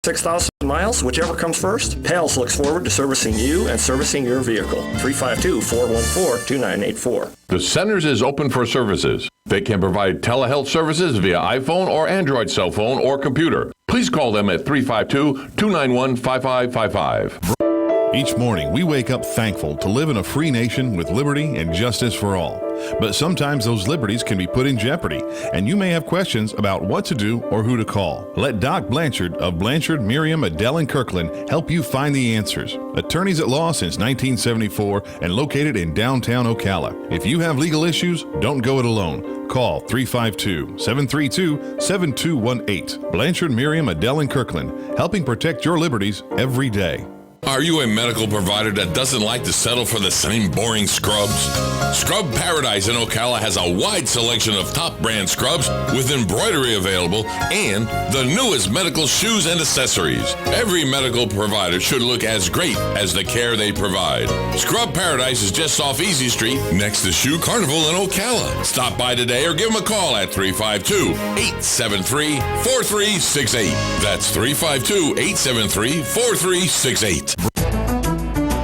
6,000 miles, whichever comes first. Pals looks forward to servicing you and servicing your vehicle. 352-414-2984. The Centers is open for services. They can provide telehealth services via iPhone or Android cell phone or computer. Please call them at 352-291-5555. Each morning, we wake up thankful to live in a free nation with liberty and justice for all. But sometimes those liberties can be put in jeopardy, and you may have questions about what to do or who to call. Let Doc Blanchard of Blanchard, Miriam, Adele, and Kirkland help you find the answers. Attorneys at law since 1974 and located in downtown Ocala. If you have legal issues, don't go it alone. Call 352-732-7218. Blanchard, Miriam, Adele, and Kirkland, helping protect your liberties every day. Are you a medical provider that doesn't like to settle for the same boring scrubs? Scrub Paradise in Ocala has a wide selection of top brand scrubs with embroidery available and the newest medical shoes and accessories. Every medical provider should look as great as the care they provide. Scrub Paradise is just off Easy Street next to Shoe Carnival in Ocala. Stop by today or give them a call at 352-873-4368. That's 352-873-4368.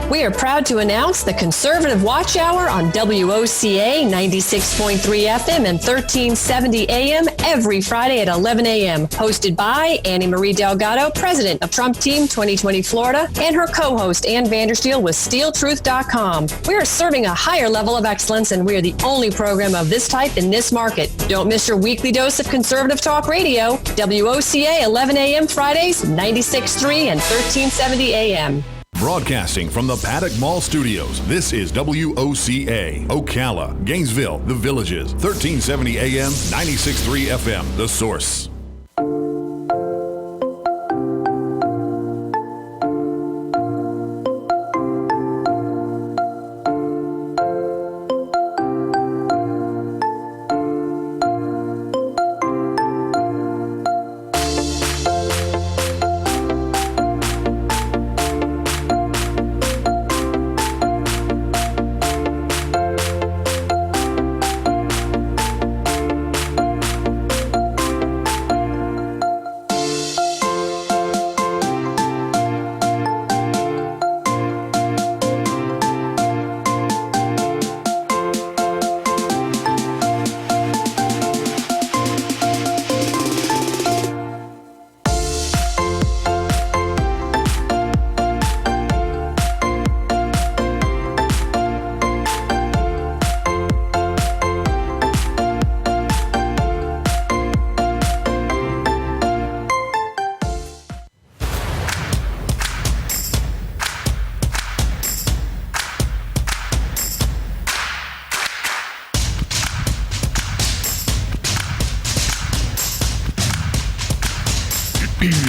We are proud to announce the Conservative Watch Hour on WOCA 96.3 FM and 1370 AM every Friday at 11 a.m. Hosted by Annie Marie Delgado, President of Trump Team 2020 Florida, and her co-host Ann Vandersteel with SteelTruth.com. We are serving a higher level of excellence, and we are the only program of this type in this market. Don't miss your weekly dose of conservative talk radio. WOCA 11 a.m. Fridays, 96.3 and 1370 a.m. Broadcasting from the Paddock Mall Studios, this is WOCA, Ocala, Gainesville, The Villages, 1370 AM, 96.3 FM, The Source.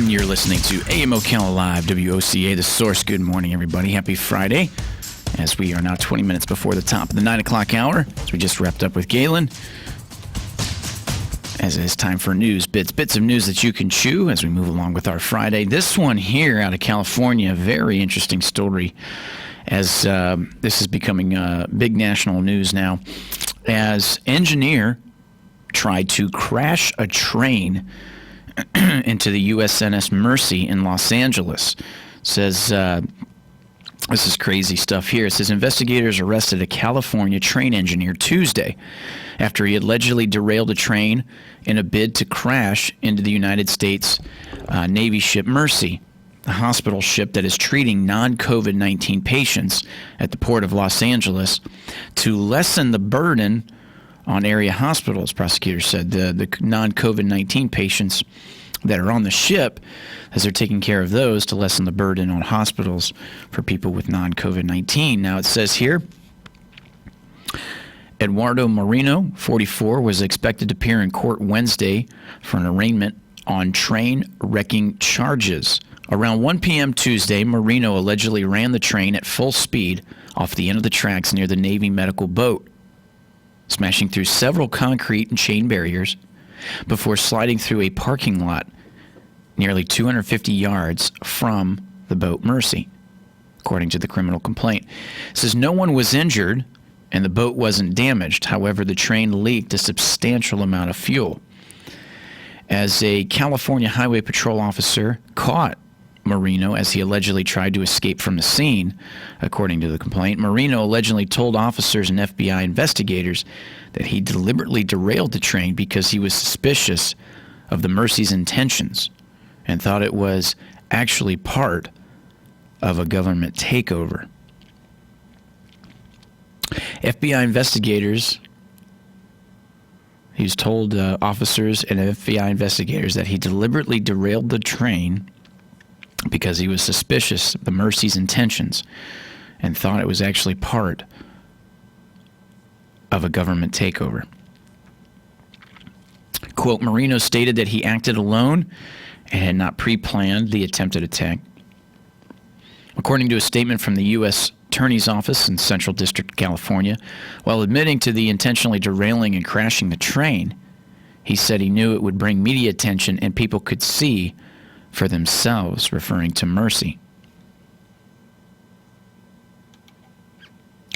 You're listening to AM Ocala Live, WOCA, The Source. Good morning, everybody. Happy Friday, as we are now 20 minutes before the top of the 9 o'clock hour, as we just wrapped up with Galen. As it is time for news, bits of news that you can chew as we move along with our Friday. This one here out of California, very interesting story, as this is becoming big national news now, as engineer tried to crash a train into the USNS Mercy in Los Angeles. It says, this is crazy stuff here. It says investigators arrested a California train engineer Tuesday after he allegedly derailed a train in a bid to crash into the United States Navy ship Mercy, the hospital ship that is treating non-COVID-19 patients at the port of Los Angeles, to lessen the burden on area hospitals. Prosecutors said the non-COVID-19 patients that are on the ship, as they're taking care of those to lessen the burden on hospitals for people with non-COVID-19. Now it says here, Eduardo Marino, 44, was expected to appear in court Wednesday for an arraignment on train wrecking charges. Around 1 p.m. Tuesday, Marino allegedly ran the train at full speed off the end of the tracks near the Navy medical boat, smashing through several concrete and chain barriers before sliding through a parking lot nearly 250 yards from the boat Mercy, according to the criminal complaint. It says no one was injured and the boat wasn't damaged. However, the train leaked a substantial amount of fuel. as a California Highway Patrol officer caught Marino as he allegedly tried to escape from the scene. According to the complaint, Marino allegedly told officers and FBI investigators that he deliberately derailed the train because he was suspicious of the Mercy's intentions and thought it was actually part of a government takeover. FBI investigators, he's told officers and FBI investigators that he deliberately derailed the train because he was suspicious of the Mercy's intentions and thought it was actually part of a government takeover. Quote, Marino stated that he acted alone and had not pre-planned the attempted attack. According to a statement from the U.S. Attorney's Office in Central District of California, while admitting to the intentionally derailing and crashing the train, he said he knew it would bring media attention and people could see for themselves, referring to Mercy.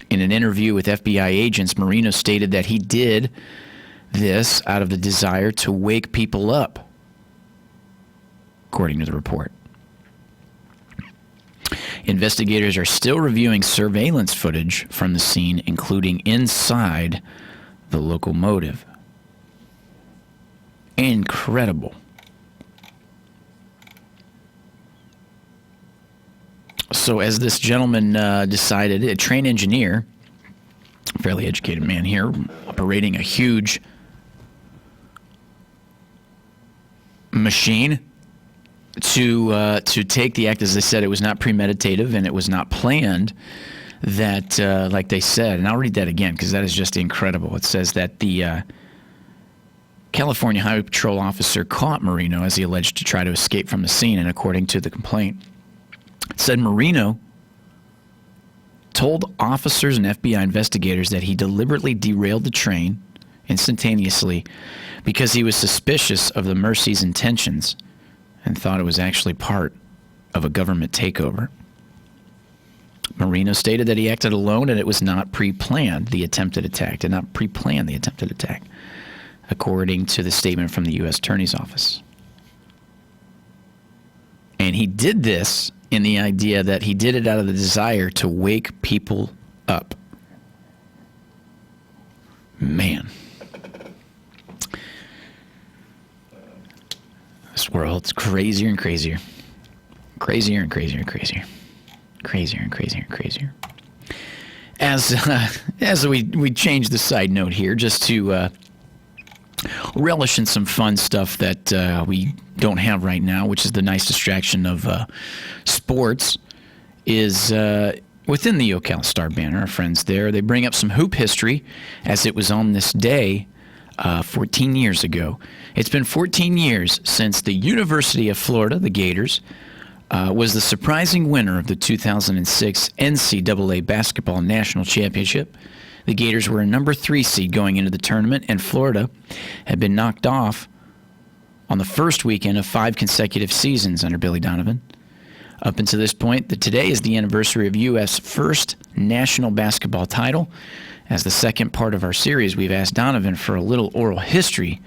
In an interview with FBI agents, Marino stated that he did this out of the desire to wake people up, according to the report. Investigators are still reviewing surveillance footage from the scene, including inside the locomotive. Incredible. So as this gentleman decided, a train engineer, fairly educated man here, operating a huge machine, to take the act, as they said, it was not premeditative and it was not planned, that, like they said, and I'll read that again because that is just incredible. It says that the California Highway Patrol officer caught Marino as he alleged to try to escape from the scene, and according to the complaint, it said Marino told officers and FBI investigators that he deliberately derailed the train instantaneously because he was suspicious of the Mercy's intentions and thought it was actually part of a government takeover. Marino stated that he acted alone and it was not pre-planned, the attempted attack, did not pre-plan the attempted attack, according to the statement from the U.S. Attorney's Office. And he did this in the idea that he did it out of the desire to wake people up. Man. This world's crazier and crazier. Crazier and crazier and crazier. Crazier and crazier and crazier. As we change the side note here, just to relish in some fun stuff that we don't have right now, which is the nice distraction of sports, is within the Ocala Star banner, our friends there, they bring up some hoop history as it was on this day 14 years ago. It's been 14 years since the University of Florida, the Gators, was the surprising winner of the 2006 NCAA Basketball National Championship. The Gators were a number 3 seed going into the tournament, and Florida had been knocked off on the first weekend of 5 consecutive seasons under Billy Donovan. Up until this point, today is the anniversary of U.S. first national basketball title. As the second part of our series, we've asked Donovan for a little oral history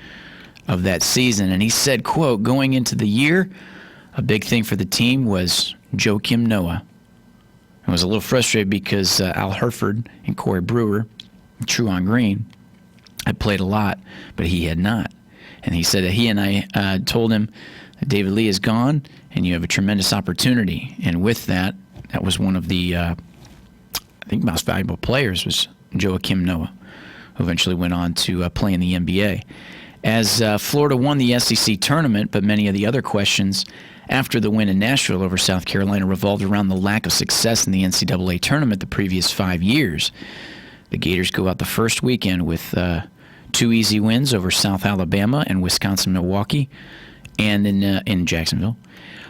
of that season, and he said, quote, going into the year, a big thing for the team was Joakim Noah. I was a little frustrated because Al Herford and Corey Brewer, Truon Green, had played a lot, but he had not. And he said that he and I told him that David Lee is gone and you have a tremendous opportunity. And with that, that was one of the, I think, most valuable players was Joakim Noah, who eventually went on to play in the NBA. As Florida won the SEC tournament, but many of the other questions after the win in Nashville over South Carolina revolved around the lack of success in the NCAA tournament the previous 5 years. The Gators go out the first weekend with 2 easy wins over South Alabama and Wisconsin-Milwaukee and in Jacksonville.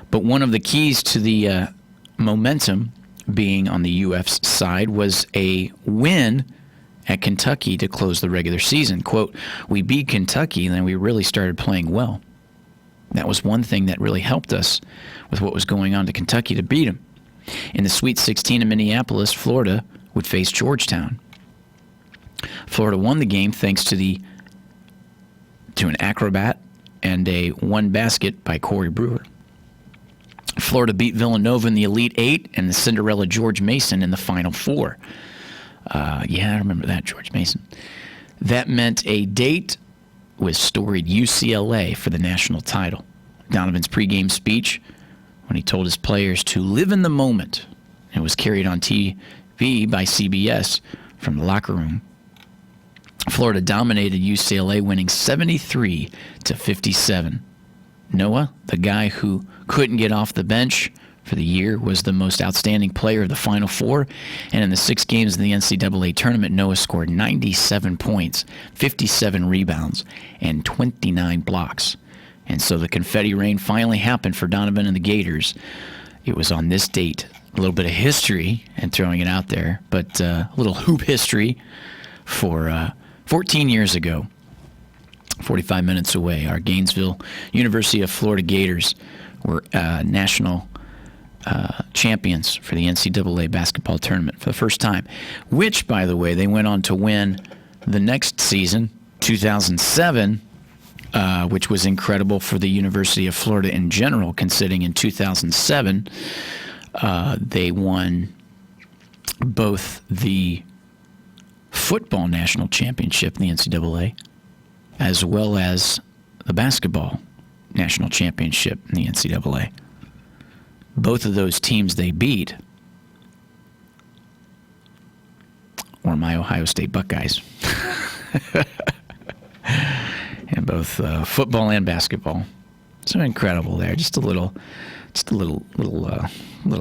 But one of the keys to the momentum being on the UF's side was a win at Kentucky to close the regular season. Quote, we beat Kentucky and then we really started playing well. That was one thing that really helped us with what was going on to Kentucky to beat them. In the Sweet 16 in Minneapolis, Florida would face Georgetown. Florida won the game thanks to an acrobat and a one basket by Corey Brewer. Florida beat Villanova in the Elite Eight and the Cinderella George Mason in the Final Four. Yeah, I remember that, George Mason. That meant a date with storied UCLA for the national title. Donovan's pregame speech, when he told his players to live in the moment, and was carried on TV by CBS from the locker room. Florida dominated UCLA, winning 73-57. Noah, the guy who couldn't get off the bench for the year, was the most outstanding player of the Final Four. And in the 6 games in the NCAA tournament, Noah scored 97 points, 57 rebounds, and 29 blocks. And so the confetti rain finally happened for Donovan and the Gators. It was on this date. A little bit of history and throwing it out there, but a little hoop history for 14 years ago. 45 minutes away, our Gainesville University of Florida Gators were national champions for the NCAA basketball tournament for the first time, which, by the way, they went on to win the next season, 2007, which was incredible for the University of Florida in general, considering in 2007 they won both the football national championship in the NCAA as well as the basketball national championship in the NCAA. Both of those teams they beat were my Ohio State Buckeyes. And both football and basketball. So incredible there. Just a little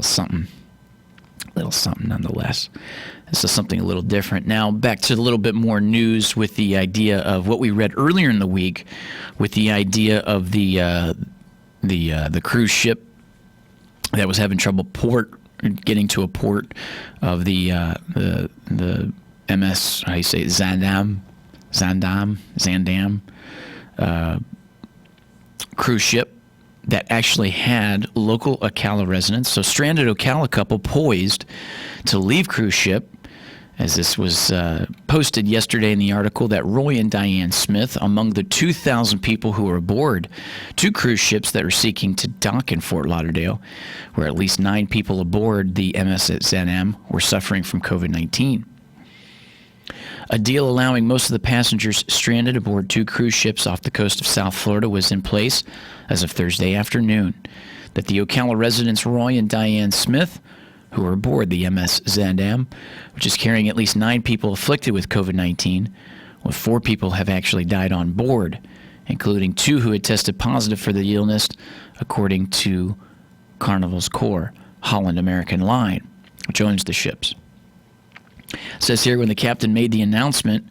something nonetheless. This is something a little different. Now back to a little bit more news with the idea of what we read earlier in the week, with the idea of the cruise ship that was having trouble getting to a port of the MS, how do you say it, Zandam cruise ship that actually had local Ocala residents. So stranded Ocala couple poised to leave cruise ship, as this was posted yesterday in the article, that Roy and Diane Smith, among the 2,000 people who were aboard 2 cruise ships that were seeking to dock in Fort Lauderdale, where at least 9 people aboard the MS Zandam were suffering from COVID-19. A deal allowing most of the passengers stranded aboard 2 cruise ships off the coast of South Florida was in place as of Thursday afternoon. That the Ocala residents Roy and Diane Smith, who are aboard the MS Zandam, which is carrying at least 9 people afflicted with COVID-19, with 4 people have actually died on board, including 2 who had tested positive for the illness, according to Carnival's core, Holland American Line, which owns the ships. It says here, when the captain made the announcement,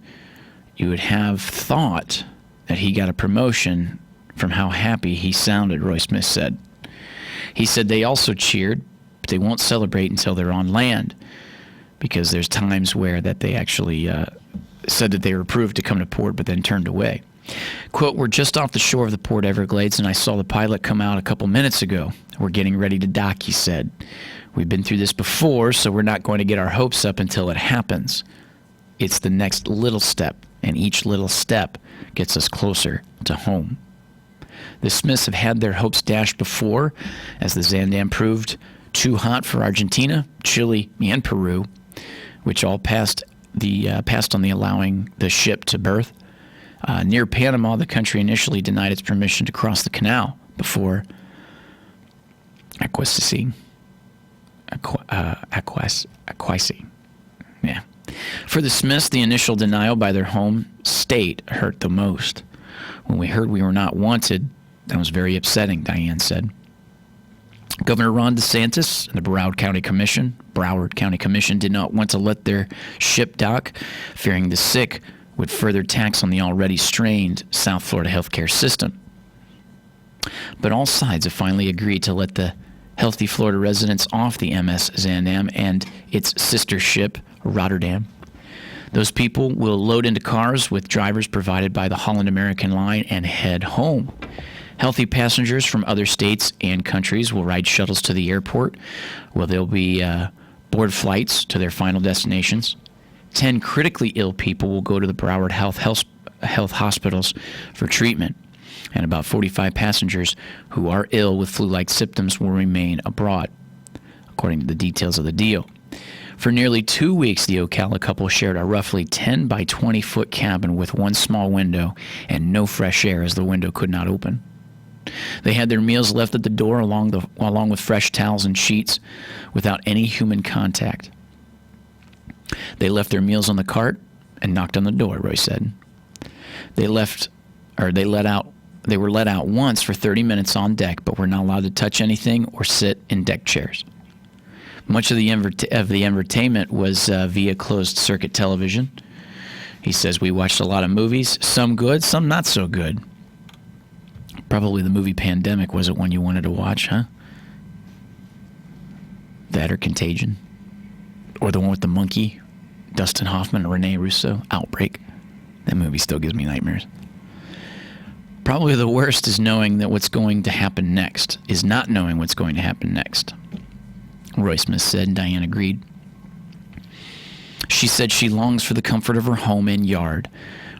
you would have thought that he got a promotion from how happy he sounded, Roy Smith said. He said they also cheered, but they won't celebrate until they're on land, because there's times where that they actually said that they were approved to come to port but then turned away. Quote, we're just off the shore of the Port Everglades, and I saw the pilot come out a couple minutes ago. We're getting ready to dock, he said. We've been through this before, so we're not going to get our hopes up until it happens. It's the next little step, and each little step gets us closer to home. The Smiths have had their hopes dashed before, as the Zandam proved too hot for Argentina, Chile, and Peru, which all passed on the allowing the ship to berth. Near Panama, the country initially denied its permission to cross the canal before acquiescing. Yeah. For the Smiths, the initial denial by their home state hurt the most. When we heard we were not wanted, that was very upsetting, Diane said. Governor Ron DeSantis and the Broward County Commission did not want to let their ship dock, fearing the sick would further tax on the already strained South Florida healthcare system. But all sides have finally agreed to let the healthy Florida residents off the MS Zandam and its sister ship, Rotterdam. Those people will load into cars with drivers provided by the Holland American Line and head home. Healthy passengers from other states and countries will ride shuttles to the airport, where they'll be board flights to their final destinations. 10 critically ill people will go to the Broward Health hospitals for treatment. and about 45 passengers who are ill with flu-like symptoms will remain abroad, according to the details of the deal. For nearly 2 weeks, the Ocala couple shared a roughly 10 by 20-foot cabin with one small window and no fresh air as the window could not open. They had their meals left at the door along with fresh towels and sheets without any human contact. They left their meals on the cart and knocked on the door, Roy said. They were let out once for 30 minutes on deck, but were not allowed to touch anything or sit in deck chairs. Much of the entertainment was via closed-circuit television. He says, we watched a lot of movies, some good, some not so good. Probably the movie Pandemic wasn't one you wanted to watch, huh? That or Contagion. Or the one with the monkey, Dustin Hoffman and Rene Russo, Outbreak. That movie still gives me nightmares. Probably the worst is knowing that what's going to happen next, is not knowing what's going to happen next. Roy Smith said, and Diane agreed. She said she longs for the comfort of her home and yard,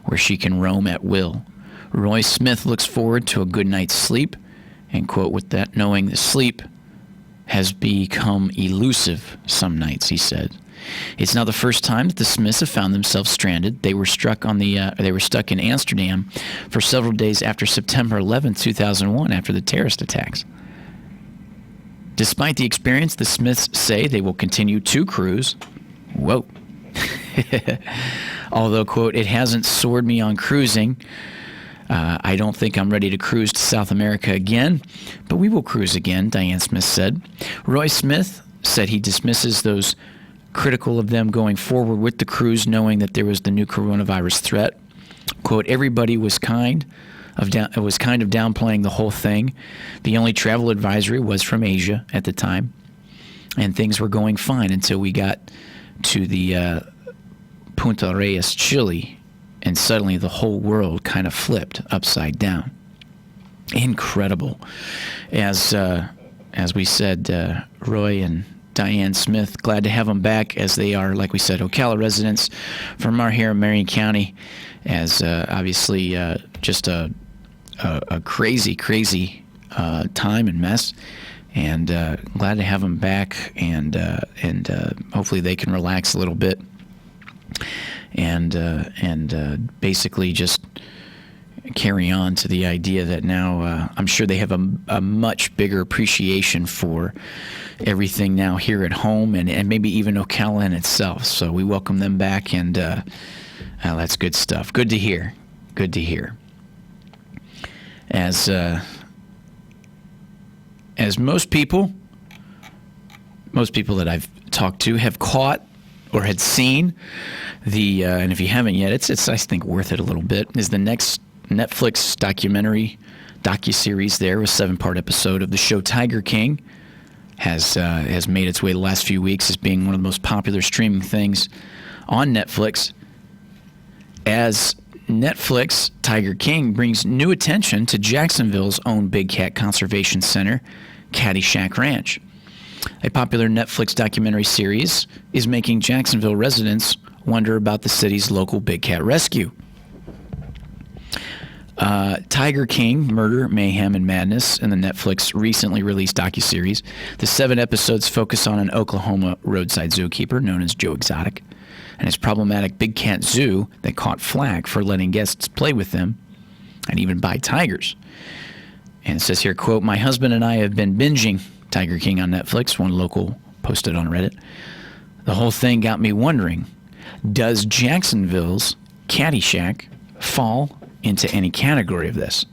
where she can roam at will. Roy Smith looks forward to a good night's sleep, and quote with that, knowing that sleep has become elusive some nights, he said. It's not the first time that the Smiths have found themselves stranded. They were stuck in Amsterdam for several days after September 11, 2001, after the terrorist attacks. Despite the experience, the Smiths say they will continue to cruise. Whoa. Although, quote, it hasn't soared me on cruising. I don't think I'm ready to cruise to South America again, but we will cruise again, Diane Smith said. Roy Smith said he dismisses those critical of them going forward with the cruise, knowing that there was the new coronavirus threat. Quote, everybody was kind of downplaying the whole thing. The only travel advisory was from Asia at the time, and things were going fine until we got to the Punta Reyes, Chile, and suddenly the whole world kind of flipped upside down. Incredible. As we said, Roy and Diane Smith, glad to have them back, as they are, like we said, Ocala residents from our here in Marion County, as obviously just a crazy time and mess, and glad to have them back, and hopefully they can relax a little bit, and basically just carry on to the idea that now I'm sure they have a much bigger appreciation for everything now here at home, and maybe even Ocala in itself. So we welcome them back, and that's good stuff. Good to hear. Good to hear. As most people that I've talked to have caught or had seen the, and if you haven't yet, it's I think worth it a little bit, is the next Netflix docuseries there, a 7-part episode of the show Tiger King, has made its way the last few weeks as being one of the most popular streaming things on Netflix. As Netflix, Tiger King brings new attention to Jacksonville's own Big Cat Conservation Center, Caddyshack Ranch. A popular Netflix documentary series is making Jacksonville residents wonder about the city's local big cat rescue. Tiger King, Murder, Mayhem, and Madness in the Netflix recently released docuseries. The 7 episodes focus on an Oklahoma roadside zookeeper known as Joe Exotic and his problematic big cat zoo that caught flack for letting guests play with them and even buy tigers. And it says here, quote, my husband and I have been binging Tiger King on Netflix, one local posted on Reddit. The whole thing got me wondering, does Jacksonville's Caddyshack fall into any category of this?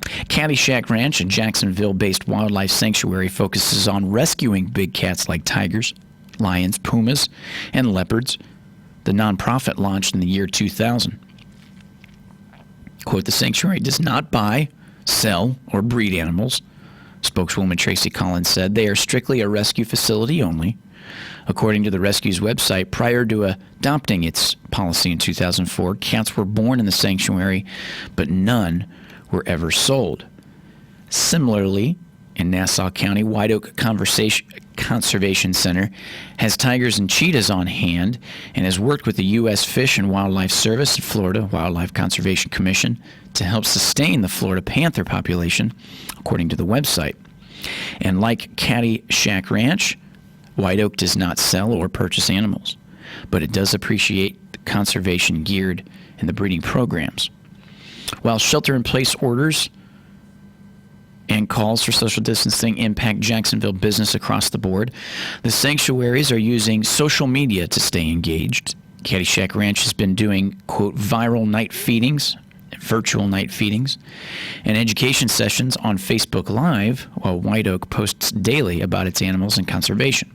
Caddyshack Ranch, a Jacksonville-based wildlife sanctuary, focuses on rescuing big cats like tigers, lions, pumas, and leopards. The nonprofit launched in the year 2000. Quote, the sanctuary does not buy, sell, or breed animals. Spokeswoman Tracy Collins said they are strictly a rescue facility only. According to the rescue's website, prior to adopting its policy in 2004, cats were born in the sanctuary, but none were ever sold. Similarly, in Nassau County, White Oak Conservation Center has tigers and cheetahs on hand and has worked with the U.S. Fish and Wildlife Service and Florida Wildlife Conservation Commission to help sustain the Florida panther population, according to the website. And like Caddyshack Ranch, White Oak does not sell or purchase animals, but it does appreciate the conservation geared in the breeding programs. While shelter-in-place orders and calls for social distancing impact Jacksonville business across the board, the sanctuaries are using social media to stay engaged. Caddyshack Ranch has been doing, quote, viral night feedings, virtual night feedings, and education sessions on Facebook Live, while White Oak posts daily about its animals and conservation.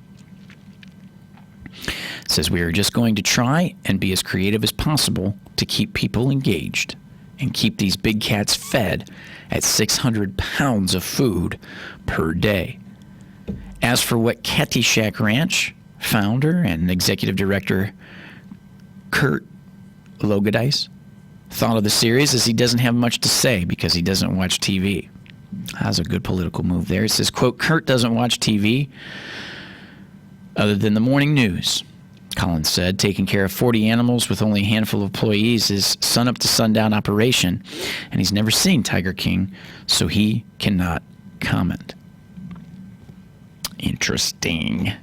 It says, we are just going to try and be as creative as possible to keep people engaged and keep these big cats fed at 600 pounds of food per day. As for what Caddyshack Ranch founder and executive director Kurt Logodice thought of the series, is he doesn't have much to say because he doesn't watch TV. That's a good political move there. It says, quote, Kurt doesn't watch TV other than the morning news. Collins said, taking care of 40 animals with only a handful of employees is sun-up to sundown operation, and he's never seen Tiger King, so he cannot comment. Interesting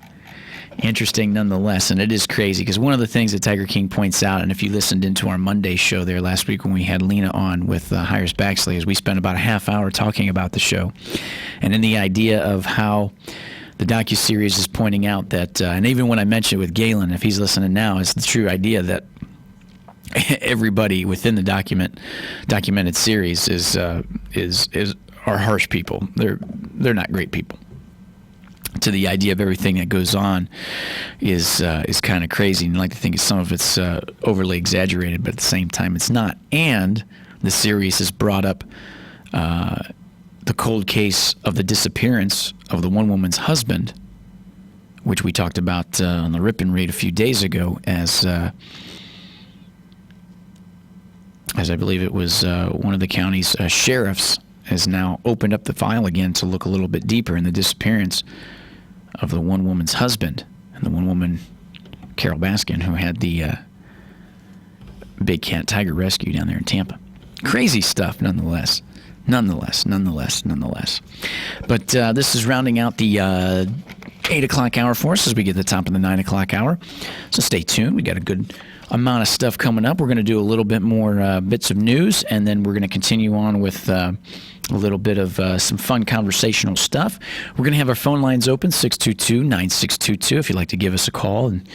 nonetheless, and it is crazy, because one of the things that Tiger King points out, and if you listened into our Monday show there last week when we had Lena on with Hires Baxley, is we spent about a half hour talking about the show, and in the idea of how the docuseries is pointing out that, and even when I mentioned it with Galen, if he's listening now, it's the true idea that everybody within the documented series are harsh people. They're not great people. To the idea of everything that goes on is kind of crazy, and I like to think some of it's overly exaggerated, but at the same time it's not. And the series has brought up the cold case of the disappearance of the one woman's husband, which we talked about on the Rip and Read a few days ago, as I believe it was one of the county's sheriffs has now opened up the file again to look a little bit deeper in the disappearance of the one woman's husband, and the one woman, Carol Baskin, who had the big cat tiger rescue down there in Tampa. Crazy stuff, nonetheless. But this is rounding out the 8 o'clock hour for us as we get to the top of the 9 o'clock hour. So stay tuned. We got a good amount of stuff coming up. We're going to do a little bit more bits of news, and then we're going to continue on with a little bit of some fun conversational stuff. We're going to have our phone lines open, 622-9622, if you'd like to give us a call and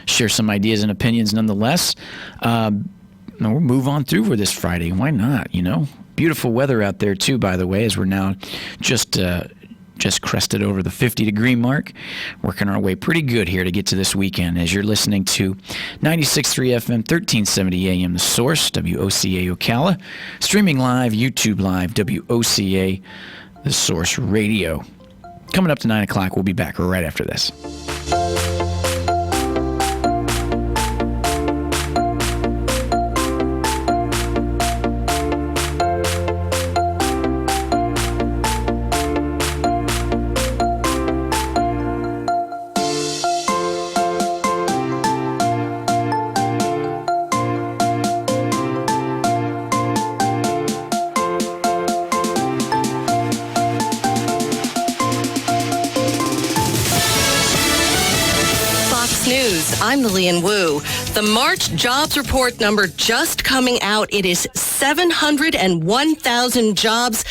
share some ideas and opinions nonetheless. We'll move on through for this Friday. Why not, you know? Beautiful weather out there, too, by the way, as we're now just crested over the 50-degree mark. Working our way pretty good here to get to this weekend as you're listening to 96.3 FM, 1370 AM, The Source, WOCA Ocala. Streaming live, YouTube Live, WOCA, The Source Radio. Coming up to 9 o'clock, we'll be back right after this. I'm Lillian Wu. The March jobs report number just coming out. It is 701,000 jobs.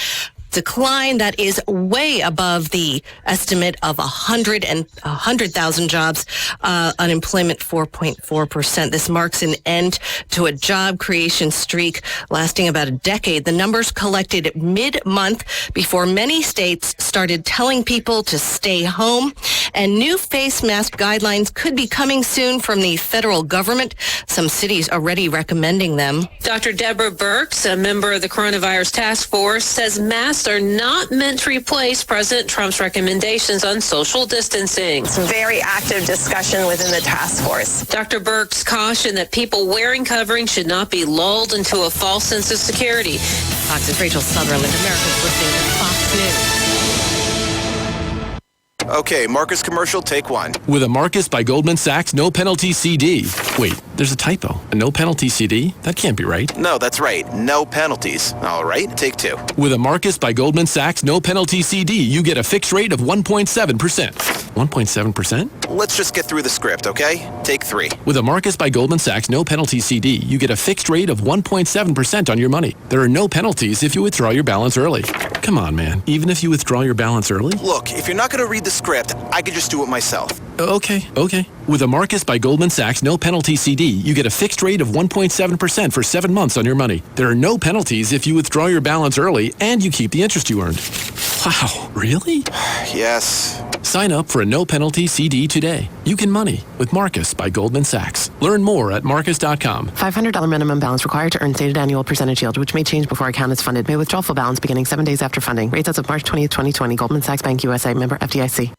Decline that is way above the estimate of 100,000 jobs. Unemployment 4.4%. This marks an end to a job creation streak lasting about a decade. The numbers collected mid-month before many states started telling people to stay home, and new face mask guidelines could be coming soon from the federal government. Some cities already recommending them. Dr. Deborah Birx, a member of the coronavirus task force, says masks are not meant to replace President Trump's recommendations on social distancing. It's a very active discussion within the task force. Dr. Birx cautioned that people wearing covering should not be lulled into a false sense of security. Fox's Rachel Sutherland, America's listening to Fox News. Okay, Marcus commercial, take one. With a Marcus by Goldman Sachs no penalty CD. Wait, there's a typo. A no penalty CD? That can't be right. No, that's right. No penalties. All right, take two. With a Marcus by Goldman Sachs no penalty CD, you get a fixed rate of 1.7%. 1.7%? Let's just get through the script, okay? Take three. With a Marcus by Goldman Sachs no penalty CD, you get a fixed rate of 1.7% on your money. There are no penalties if you withdraw your balance early. Come on, man. Even if you withdraw your balance early? Look, if you're not going to read the script, I could just do it myself. Okay. With a Marcus by Goldman Sachs no penalty CD, you get a fixed rate of 1.7% for 7 months on your money. There are no penalties if you withdraw your balance early and you keep the interest you earned. Wow, really? Yes. Sign up for a no penalty CD today. You can money with Marcus by Goldman Sachs. Learn more at marcus.com. $500 minimum balance required to earn stated annual percentage yield, which may change before account is funded. May withdraw full balance beginning 7 days after funding. Rates as of March 20th, 2020. Goldman Sachs Bank USA. Member FDIC.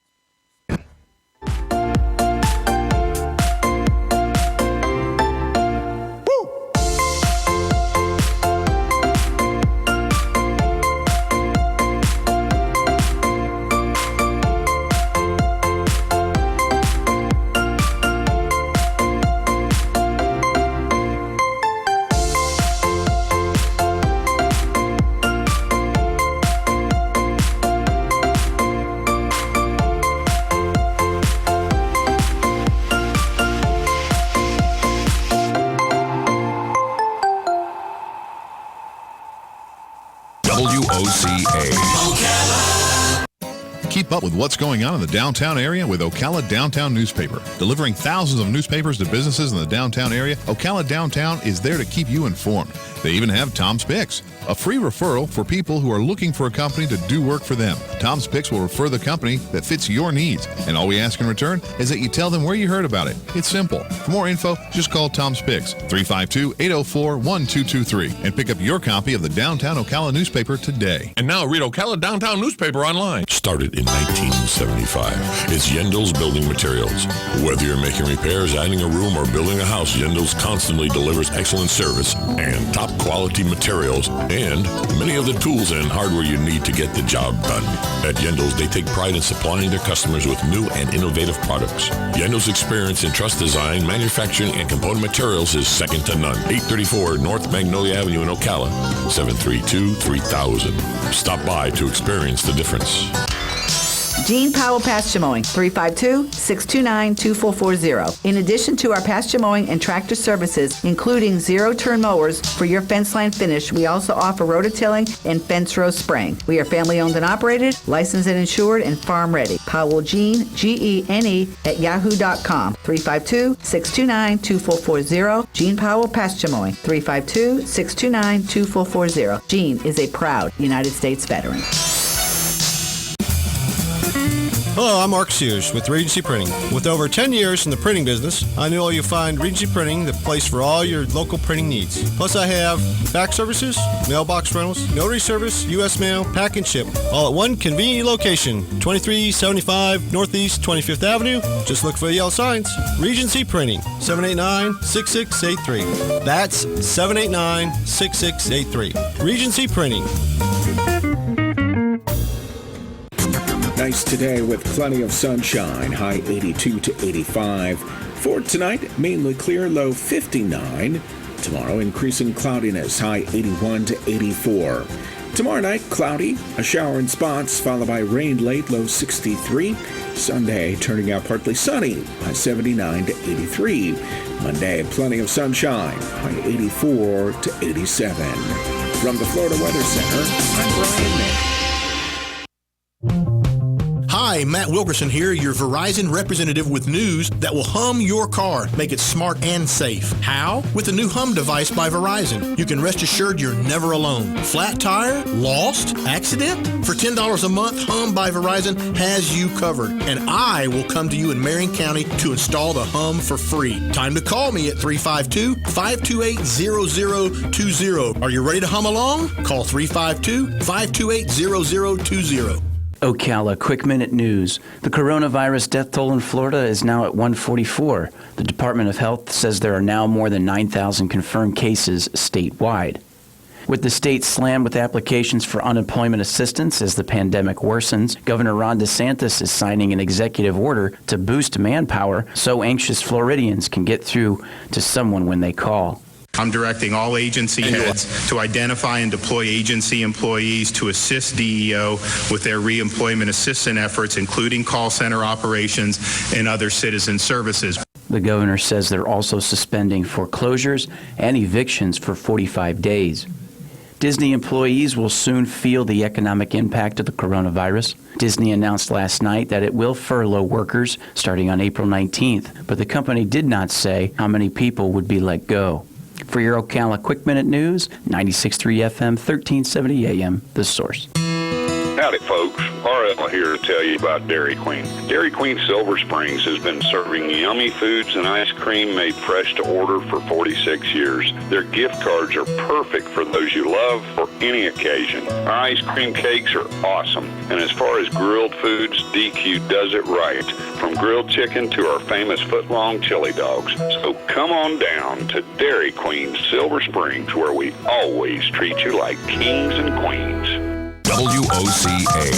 Keep up with what's going on in the downtown area with Ocala Downtown Newspaper. Delivering thousands of newspapers to businesses in the downtown area, Ocala Downtown is there to keep you informed. They even have Tom's Picks, a free referral for people who are looking for a company to do work for them. Tom's Picks will refer the company that fits your needs, and all we ask in return is that you tell them where you heard about it. It's simple. For more info, just call Tom's Picks, 352-804-1223, and pick up your copy of the Downtown Ocala newspaper today. And now read Ocala Downtown Newspaper online. Started in 1975. It's Yendel's Building Materials. Whether you're making repairs, adding a room, or building a house, Yendel's constantly delivers excellent service and top quality materials and many of the tools and hardware you need to get the job done. At Yendel's, they take pride in supplying their customers with new and innovative products. Yendel's experience in truss design, manufacturing, and component materials is second to none. 834 North Magnolia Avenue in Ocala, 732-3000. Stop by to experience the difference. Gene Powell Pasture Mowing, 352-629-2440. In addition to our pasture mowing and tractor services, including zero-turn mowers for your fence line finish, we also offer rototilling and fence row spraying. We are family-owned and operated, licensed and insured, and farm-ready. Powell Gene, Gene, at yahoo.com, 352-629-2440. Gene Powell Pasture Mowing, 352-629-2440. Gene is a proud United States veteran. Hello, I'm Mark Sears with Regency Printing. With over 10 years in the printing business, I know you'll find Regency Printing the place for all your local printing needs. Plus, I have fax services, mailbox rentals, notary service, U.S. mail, pack and ship, all at one convenient location, 2375 Northeast 25th Avenue. Just look for the yellow signs. Regency Printing, 789-6683. That's 789-6683. Regency Printing. Nice today with plenty of sunshine, high 82 to 85. For tonight, mainly clear, low 59. Tomorrow, increasing cloudiness, high 81 to 84. Tomorrow night, cloudy, a shower in spots, followed by rain late, low 63. Sunday, turning out partly sunny, high 79 to 83. Monday, plenty of sunshine, high 84 to 87. From the Florida Weather Center, I'm Brian May. Hi, Matt Wilkerson here, your Verizon representative with news that will hum your car, make it smart and safe. How? With the new Hum device by Verizon. You can rest assured you're never alone. Flat tire? Lost? Accident? For $10 a month, Hum by Verizon has you covered. And I will come to you in Marion County to install the Hum for free. Time to call me at 352-528-0020. Are you ready to hum along? Call 352-528-0020. Ocala, quick minute news. The coronavirus death toll in Florida is now at 144. The Department of Health says there are now more than 9,000 confirmed cases statewide. With the state slammed with applications for unemployment assistance as the pandemic worsens, Governor Ron DeSantis is signing an executive order to boost manpower so anxious Floridians can get through to someone when they call. I'm directing all agency heads to identify and deploy agency employees to assist DEO with their reemployment assistance efforts, including call center operations and other citizen services. The governor says they're also suspending foreclosures and evictions for 45 days. Disney employees will soon feel the economic impact of the coronavirus. Disney announced last night that it will furlough workers starting on April 19th, but the company did not say how many people would be let go. For your Ocala Quick Minute News, 96.3 FM, 1370 AM, The Source. Howdy, folks. RL here to tell you about Dairy Queen. Dairy Queen Silver Springs has been serving yummy foods and ice cream made fresh to order for 46 years. Their gift cards are perfect for those you love for any occasion. Our ice cream cakes are awesome. And as far as grilled foods, DQ does it right. From grilled chicken to our famous foot-long chili dogs. So come on down to Dairy Queen Silver Springs, where we always treat you like kings and queens. WOCA.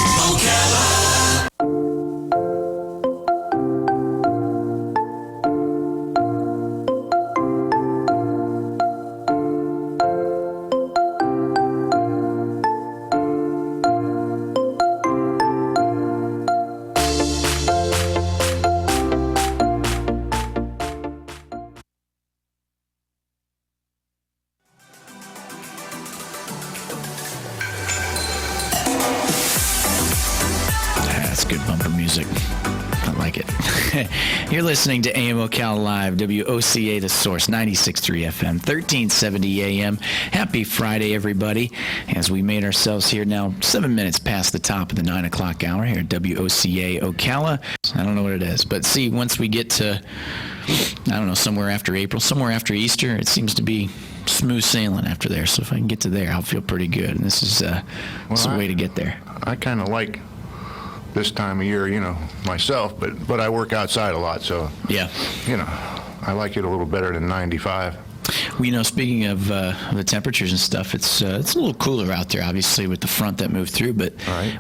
You're listening to AM Ocala Live, WOCA The Source, 96.3 FM, 1370 AM. Happy Friday, everybody, as we made ourselves here now 7 minutes past the top of the 9 o'clock hour here at WOCA Ocala. I don't know what it is, but see, once we get to, I don't know, somewhere after April, somewhere after Easter, it seems to be smooth sailing after there. So if I can get to there, I'll feel pretty good. And this is a way to get there. I kind of like this time of year, myself, but I work outside a lot, so yeah, I like it a little better than 95. Well, speaking of the temperatures and stuff, it's a little cooler out there, obviously, with the front that moved through, but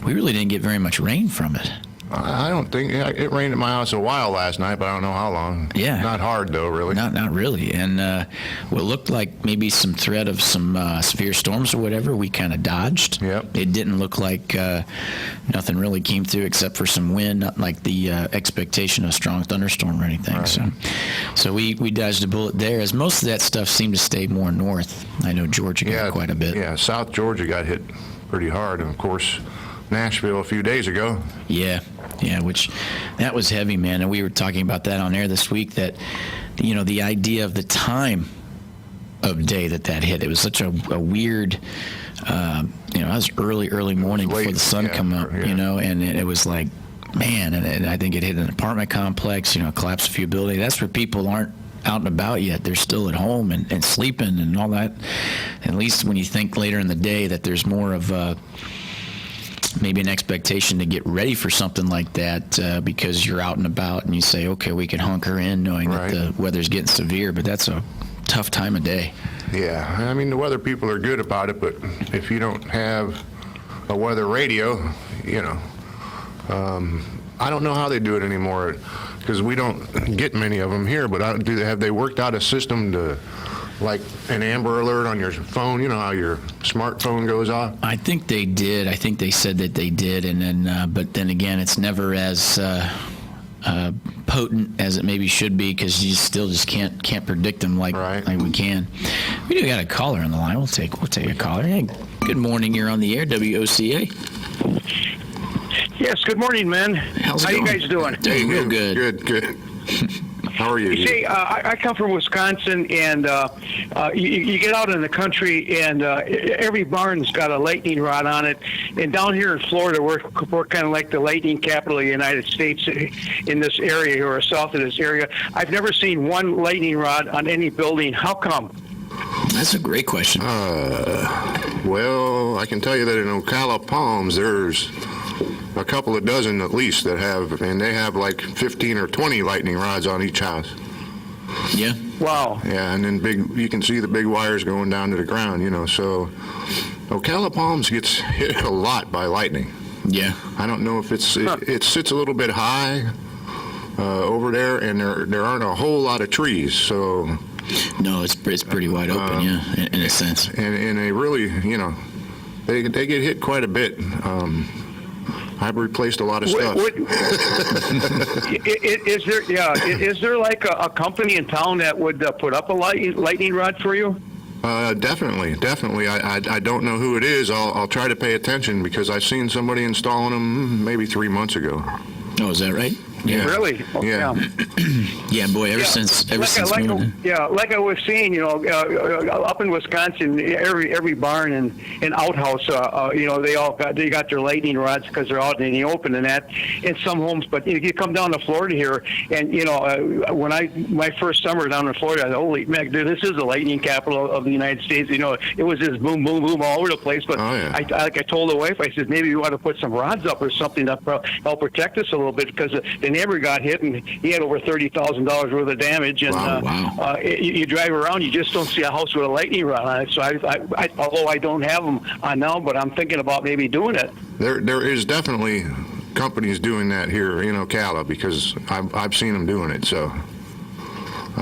we really didn't get very much rain from it. I don't think it rained at my house a while last night, but I don't know how long. Yeah, not hard though, really. Not really. And what looked like maybe some threat of some severe storms or whatever, we kind of dodged. Yep. It didn't look like nothing really came through except for some wind, not like the expectation of a strong thunderstorm or anything. Right. So we dodged a bullet there, as most of that stuff seemed to stay more north. I know Georgia got quite a bit. Yeah, South Georgia got hit pretty hard, and of course Nashville a few days ago. Yeah, which that was heavy, man. And we were talking about that on air this week, that the idea of the time of day that hit, it was such a weird, it was early morning before the sun come up, and it was like, man, and I think it hit an apartment complex, collapsed a few buildings. That's where people aren't out and about yet. They're still at home and sleeping and all that. At least when you think later in the day that there's more of maybe an expectation to get ready for something like that, because you're out and about and you say, okay, we can hunker in knowing that the weather's getting severe, but that's a tough time of day. Yeah, I mean, the weather people are good about it, but if you don't have a weather radio, I don't know how they do it anymore, because we don't get many of them here, but have they worked out a system to, like an Amber Alert on your phone, how your smartphone goes off? I think they did. I think they said that they did, and then, but then again, it's never as potent as it maybe should be, because you still just can't predict them like we can. We do got a caller on the line. We'll take a caller. Hey, good morning. You're on the air, WOCA. Yes. Good morning, man. How you guys doing? Real good. Good. How are you? You see, I come from Wisconsin, and you get out in the country, and every barn's got a lightning rod on it. And down here in Florida, we're kind of like the lightning capital of the United States in this area, or south of this area. I've never seen one lightning rod on any building. How come? That's a great question. Well, I can tell you that in Ocala Palms, there's a couple of dozen at least that have, and they have like 15 or 20 lightning rods on each house. Yeah. Wow. Yeah, and then you can see the big wires going down to the ground, so Ocala Palms gets hit a lot by lightning. Yeah. I don't know if it sits a little bit high over there, and there aren't a whole lot of trees, so... No, it's pretty wide open, in a sense. And they really, they get hit quite a bit. I've replaced a lot of stuff. Is there like a company in town that would put up a lightning rod for you? Definitely. I don't know who it is. I'll try to pay attention because I've seen somebody installing them maybe 3 months ago. Oh, is that right? Yeah. Really? Yeah. Yeah, boy. Ever since moving. Like I was saying, up in Wisconsin, every barn and outhouse, they got their lightning rods because they're out in the open and that. In some homes, but you come down to Florida here, and when my first summer down in Florida, I thought, holy man, dude, this is the lightning capital of the United States. It was just boom, boom, boom all over the place. But I told the wife, I said maybe we ought to put some rods up or something to help protect us a little bit because the neighbor got hit and he had over $30,000 worth of damage. And you drive around, you just don't see a house with a lightning rod on it. So I although I don't have them on now, but I'm thinking about maybe doing it. There is definitely companies doing that here in Ocala because I've seen them doing it. So.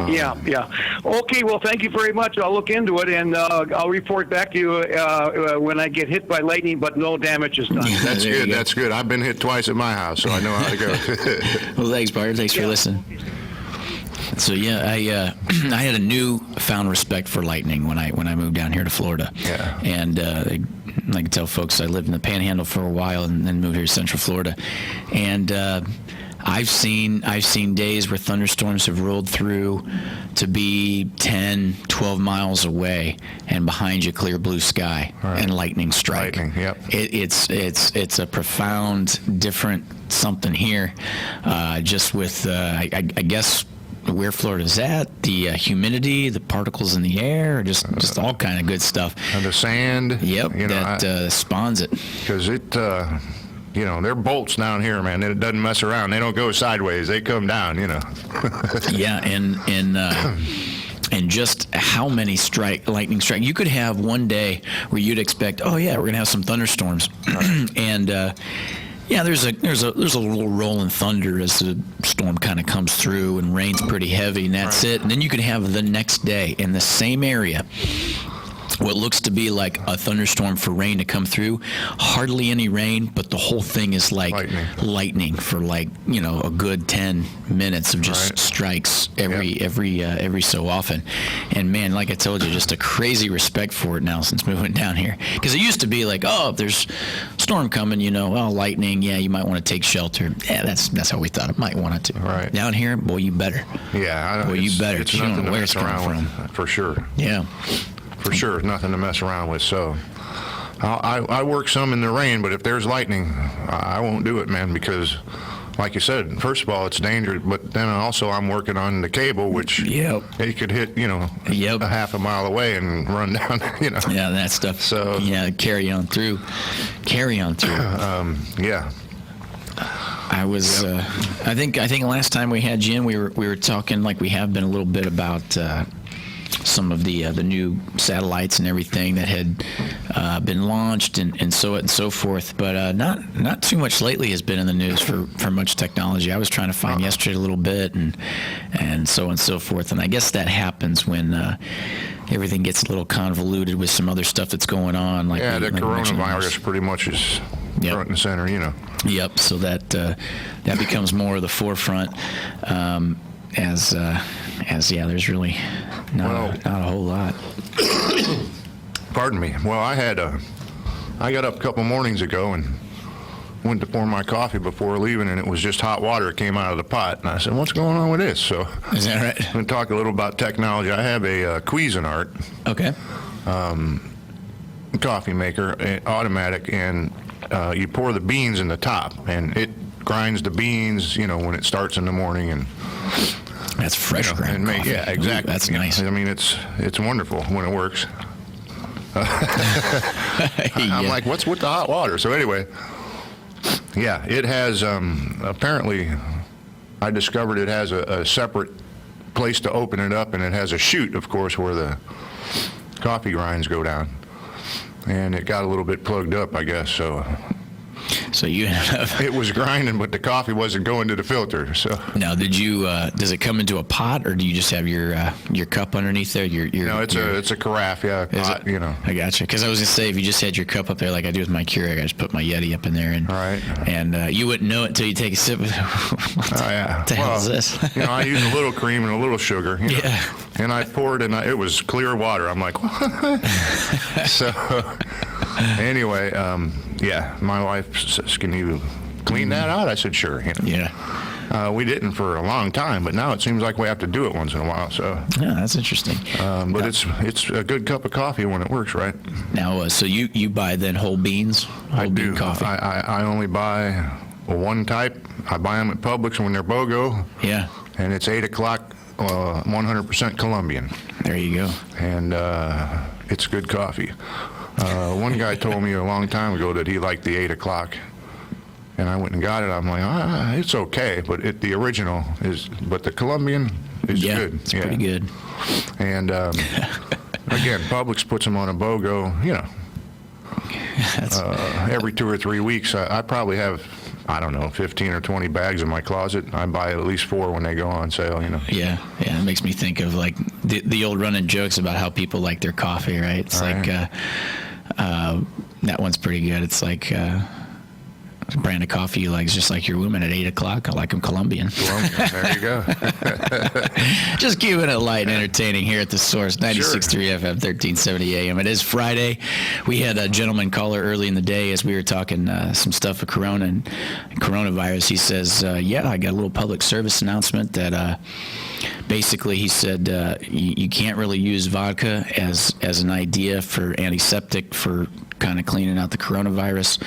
Yeah. Okay, well, thank you very much. I'll look into it, and I'll report back to you when I get hit by lightning, but no damage is done. That's good. That's good. I've been hit twice at my house, so I know how to go. Well, thanks, Bart. Thanks for listening. So I had a newfound respect for lightning when I moved down here to Florida. Yeah. And I can tell folks I lived in the Panhandle for a while and then moved here to Central Florida, and I've seen days where thunderstorms have rolled through to be 10, 12 miles away, and behind you clear blue sky and lightning strike. Lightning, yep. It's a profound, different something here, just with I guess where Florida's at, the humidity, the particles in the air, just all kind of good stuff. And the sand. Yep, that spawns it. Because it. They're bolts down here, man. It doesn't mess around. They don't go sideways. They come down, Yeah, and just how many lightning strike. You could have one day where you'd expect, oh yeah, we're gonna have some thunderstorms, and there's a little rolling thunder as the storm kind of comes through and rains pretty heavy, and that's it. And then you could have the next day in the same area what looks to be like a thunderstorm for rain to come through. Hardly any rain, but the whole thing is like lightning for a good 10 minutes of just strikes every so often. And man, like I told you, just a crazy respect for it now since moving down here. Because it used to be like, oh, if there's a storm coming, lightning, you might want to take shelter. Yeah, that's how we thought it might want it to. Right. Down here, boy, you better. Yeah, boy, you better. It's you don't nothing know to where mess it's coming around from. with, for sure. Yeah. For sure, nothing to mess around with. So I work some in the rain, but if there's lightning, I won't do it, man, because like you said, first of all, it's dangerous, but then also I'm working on the cable, which it could hit, a half a mile away and run down, Yeah, that stuff. So carry on through. Yeah. I was. I think last time we had you in, we were talking like we have been a little bit about some of the new satellites and everything that had been launched and so on and so forth, but not too much lately has been in the news for much technology. I was trying to find yesterday a little bit and so on and so forth, and I guess that happens when everything gets a little convoluted with some other stuff that's going on. The coronavirus pretty much is front and center, Yep. So that becomes more of the forefront. As there's really not a whole lot. Pardon me. Well, I got up a couple mornings ago and went to pour my coffee before leaving, and it was just hot water that came out of the pot. And I said, what's going on with this? So is that right? I'm going to talk a little about technology. I have a Cuisinart. Okay. Coffee maker, automatic, and you pour the beans in the top, and it grinds the beans, when it starts in the morning, and that's fresh ground coffee. Yeah, exactly. Ooh, that's nice. I mean, it's wonderful when it works. I'm like, what's with the hot water? So anyway, it has apparently, I discovered it has a separate place to open it up, and it has a chute, of course, where the coffee grinds go down. And it got a little bit plugged up, I guess, so you ended up... It was grinding, but the coffee wasn't going to the filter, so... Now, did you, does it come into a pot, or do you just have your cup underneath there? No, it's a carafe, yeah, pot, you know. I gotcha. Because I was going to say, if you just had your cup up there like I do with my Keurig, I just put my Yeti up in there, and you wouldn't know it until you take a sip. What the hell is this? You know, I use a little cream and a little sugar. You know, and I poured, and it was clear water. I'm like, what? So, anyway, yeah, my wife says, can you clean that out? I said, sure. You know. Yeah. We didn't for a long time, but now it seems like we have to do it once in a while. So yeah, that's interesting. But it's a good cup of coffee when it works right. Now, so you buy then whole beans, bean coffee? I only buy one type. I buy them at Publix when they're BOGO. Yeah. And it's 8 o'clock, 100% Colombian. There you go. And it's good coffee. One guy told me a long time ago that he liked the 8 o'clock. And I went and got it. I'm like, it's okay, but the original is, but the Colombian is good. It's pretty good. And again, Publix puts them on a BOGO, you know. Every 2 or 3 weeks, I probably have, I don't know, 15 or 20 bags in my closet. I buy at least 4 when they go on sale, you know. Yeah, it makes me think of like the old running jokes about how people like their coffee, right? It's like that one's pretty good. It's like brand of coffee you like is just like your women at 8 o'clock. I like them Colombian. There you go. Just keeping it light and entertaining here at The Source, 96.3 FM, 1370 AM. It is Friday. We had a gentleman caller early in the day as we were talking some stuff with Corona and coronavirus. He says, yeah, I got a little public service announcement that basically he said you can't really use vodka as an idea for antiseptic for kind of cleaning out the coronavirus,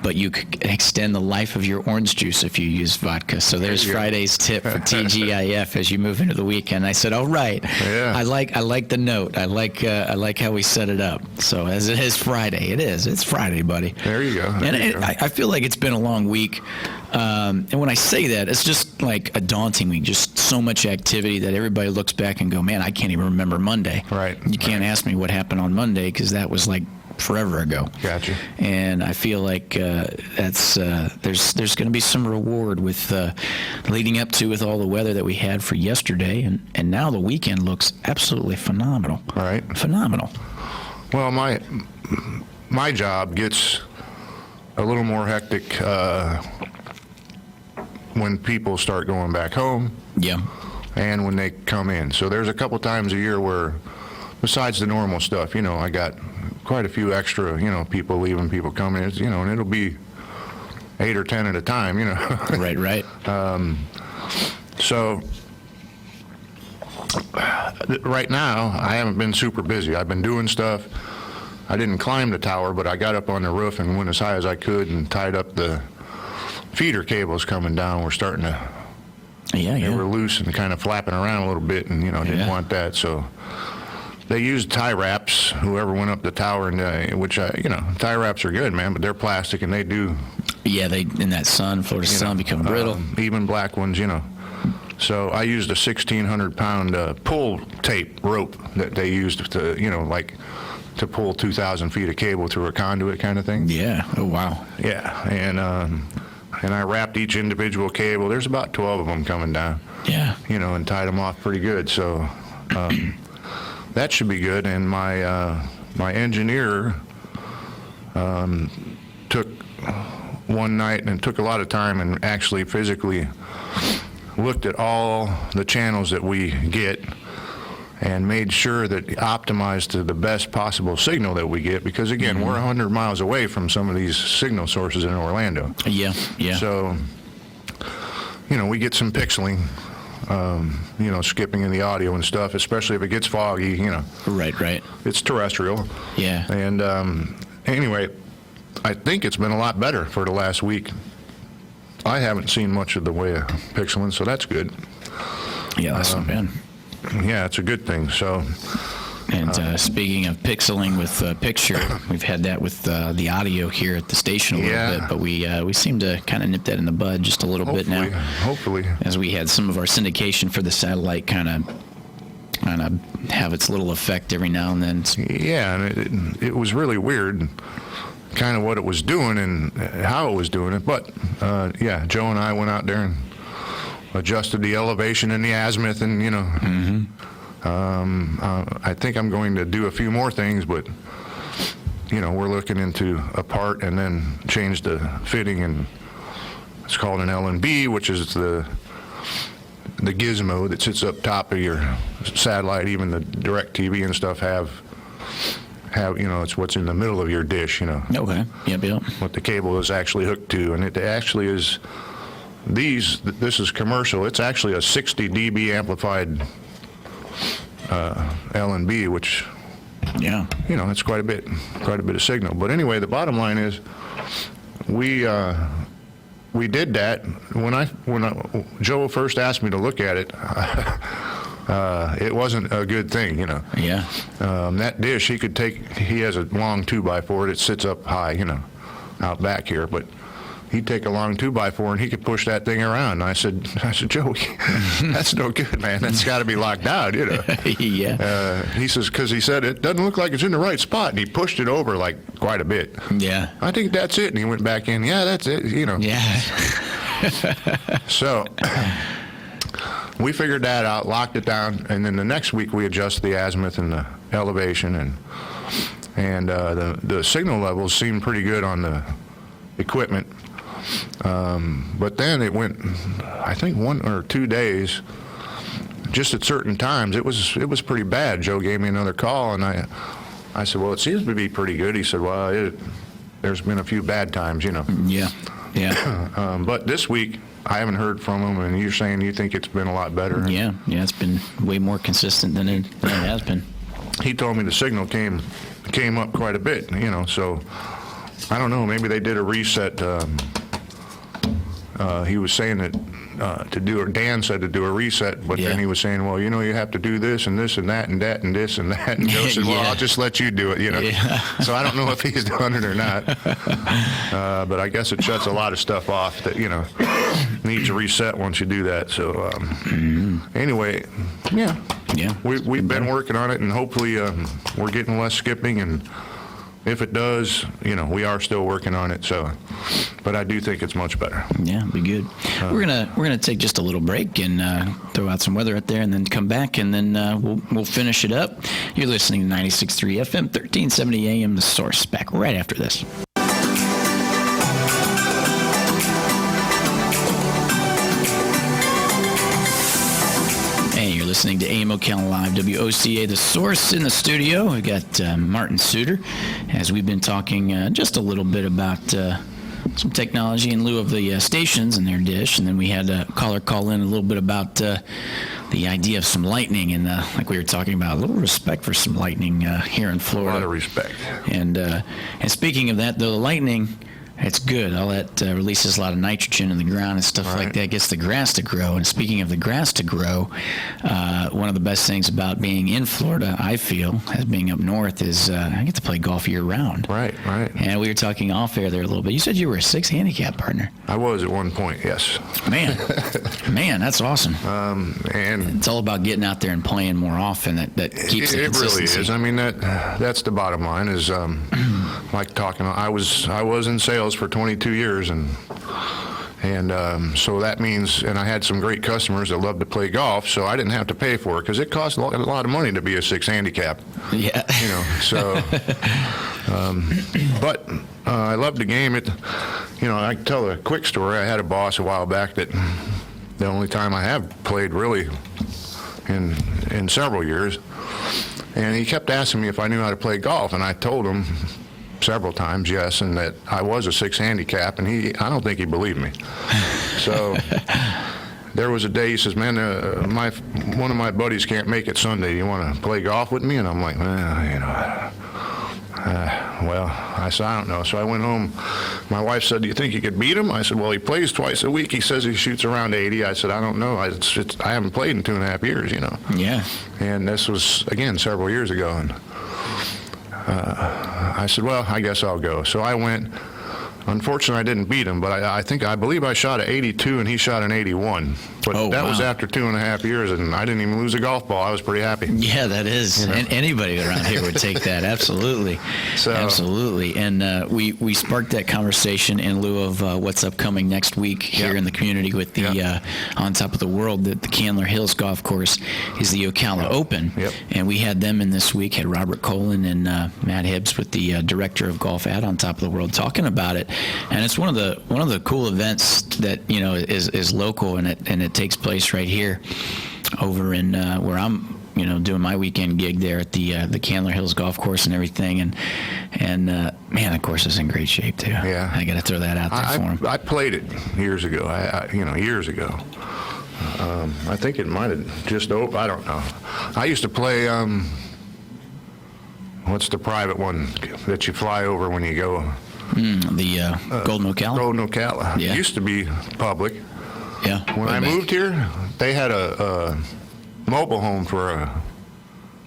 but you could extend the life of your orange juice if you use vodka. So there's Friday's tip for TGIF as you move into the weekend. I said, all right. Yeah. I like the note. I like how we set it up. So as it is Friday, it's Friday, buddy. There you go. I feel like it's been a long week. And when I say that, it's just like a daunting week, just so much activity that everybody looks back and go, man, I can't even remember Monday. Right. You can't ask me what happened on Monday because that was like forever ago. Gotcha. And I feel like there's going to be some reward with leading up to with all the weather that we had for yesterday, and now the weekend looks absolutely phenomenal. Right. Phenomenal. Well, my job gets a little more hectic when people start going back home. Yeah. And when they come in. So there's a couple times a year where, besides the normal stuff, you know, I got quite a few extra, you know, people leaving, people coming, you know, and it'll be 8 or 10 at a time, you know. Right. So right now, I haven't been super busy. I've been doing stuff. I didn't climb the tower, but I got up on the roof and went as high as I could and tied up the feeder cables coming down. We're starting to, they were loose and kind of flapping around a little bit, and, you know, didn't want that, so they used tie wraps, whoever went up the tower, and which, you know, tie wraps are good, man, but they're plastic, and they do. Yeah, they, in that Florida sun, become brittle. Even black ones, you know. So I used a 1,600-pound pull tape rope that they used to, you know, like to pull 2,000 feet of cable through a conduit kind of thing. Yeah. Oh, wow. Yeah, and I wrapped each individual cable. There's about 12 of them coming down. Yeah. You know, and tied them off pretty good, so that should be good. And my engineer took one night and took a lot of time and actually physically looked at all the channels that we get and made sure that optimized to the best possible signal that we get, because again, we're 100 miles away from some of these signal sources in Orlando. Yeah. So, you know, we get some pixeling, you know, skipping in the audio and stuff, especially if it gets foggy, you know. Right. It's terrestrial. Yeah. And anyway, I think it's been a lot better for the last week. I haven't seen much of the way of pixeling, so that's good. Yeah, that's not bad. Yeah, it's a good thing. So, And speaking of pixeling with picture, we've had that with the audio here at the station a little bit, but we seem to kind of nip that in the bud just a little bit now. Hopefully. As we had some of our syndication for the satellite kind of have its little effect every now and then. Yeah, and it was really weird, kind of what it was doing and how it was doing it. But, Joe and I went out there and adjusted the elevation and the azimuth, and, I think I'm going to do a few more things, but, we're looking into a part and then change the fitting, and it's called an L&B, which is the gizmo that sits up top of your satellite. Even the DirecTV and stuff have it's what's in the middle of your dish, Okay. Yep. What the cable is actually hooked to, and it actually is. This is commercial. It's actually a 60 dB amplified L&B, which it's quite a bit of signal. But anyway, the bottom line is we did that when Joe first asked me to look at it. It wasn't a good thing, Yeah. That dish, he has a long 2x4 that sits up high, out back here, but he'd take a long 2x4 and he could push that thing around. And I said, Joe, that's no good, man. That's got to be locked out, Yeah. He says, because he said it doesn't look like it's in the right spot, and he pushed it over like quite a bit. Yeah. I think that's it, and he went back in. Yeah, that's it. Yeah. So we figured that out, locked it down, and then the next week we adjusted the azimuth and the elevation, and the signal levels seemed pretty good on the equipment. But then it went, I think 1 or 2 days, just at certain times, it was pretty bad. Joe gave me another call, and I said, well, it seems to be pretty good. He said, well, there's been a few bad times, Yeah. But this week, I haven't heard from him, and you're saying you think it's been a lot better. Yeah, it's been way more consistent than it has been. He told me the signal came up quite a bit, so I don't know, maybe they did a reset. He was saying that Dan said to do a reset, but then he was saying, well, you have to do this and this and that and that and this and that. And Joe said, well, I'll just let you do it, So I don't know if he's done it or not. But I guess it shuts a lot of stuff off that, needs to reset once you do that. So anyway, we've been working on it, and hopefully we're getting less skipping, and if it does, we are still working on it. So, but I do think it's much better. Yeah, be good. We're gonna take just a little break and throw out some weather out there, and then come back, and then we'll finish it up. You're listening to 96.3 FM, 1370 AM, The Source. Back right after this. Hey, you're listening to AM Ocala Live, WOCA, The Source. In the studio, we got Martin Suter, as we've been talking just a little bit about some technology in lieu of the stations and their dish, and then we had a caller call in a little bit about the idea of some lightning, and like we were talking about, a little respect for some lightning here in Florida. A lot of respect. And speaking of that, though, the lightning, it's good. All that releases a lot of nitrogen in the ground and stuff like that. Gets the grass to grow. And speaking of the grass to grow, one of the best things about being in Florida, I feel, as being up north, is I get to play golf year round. Right. And we were talking off air there a little bit. You said you were a 6 handicap partner. I was at one point, yes. Man, that's awesome. And it's all about getting out there and playing more often. That keeps the consistency. It really is. I mean, that's the bottom line. Is like talking. I was in sales for 22 years, and so that means, and I had some great customers that loved to play golf, so I didn't have to pay for it, because it costs a lot of money to be a 6 handicap. Yeah. So but I loved the game. I can tell a quick story. I had a boss a while back that the only time I have played really in several years, and he kept asking me if I knew how to play golf, and I told him several times yes, and that I was a 6 handicap, and I don't think he believed me. So there was a day he says, man, one of my buddies can't make it Sunday. You want to play golf with me? And I'm like, well, well, I said, I don't know. So I went home. My wife said, do you think you could beat him? I said, well, he plays twice a week. He says he shoots around 80. I said, I don't know. I haven't played in 2.5 years, you know. Yeah. And this was, again, several years ago. And I said, well, I guess I'll go. So I went. Unfortunately, I didn't beat him, but I believe I shot an 82 and he shot an 81. But that was after 2.5 years, and I didn't even lose a golf ball. I was pretty happy. Yeah, that is. You know? And anybody around here would take that. Absolutely. Absolutely. And we sparked that conversation in lieu of what's upcoming next week here in the community with the On Top of the World. The Candler Hills Golf Course is the Ocala Open. Yep. And we had them in this week, had Robert Colin and Matt Hibbs with the director of golf at On Top of the World talking about it. And it's one of the cool events that, you know, is local, and it takes place right here over in where I'm, you know, doing my weekend gig there at the Candler Hills Golf Course and everything, and man, the course is in great shape too. Yeah, I got to throw that out there for him. I played it years ago. Years ago. I think it might have just opened. I don't know. I used to play. What's the private one that you fly over when you go? The Golden Ocala? Golden Ocala. Yeah. It used to be public. Yeah. When I moved here, they had a mobile home for a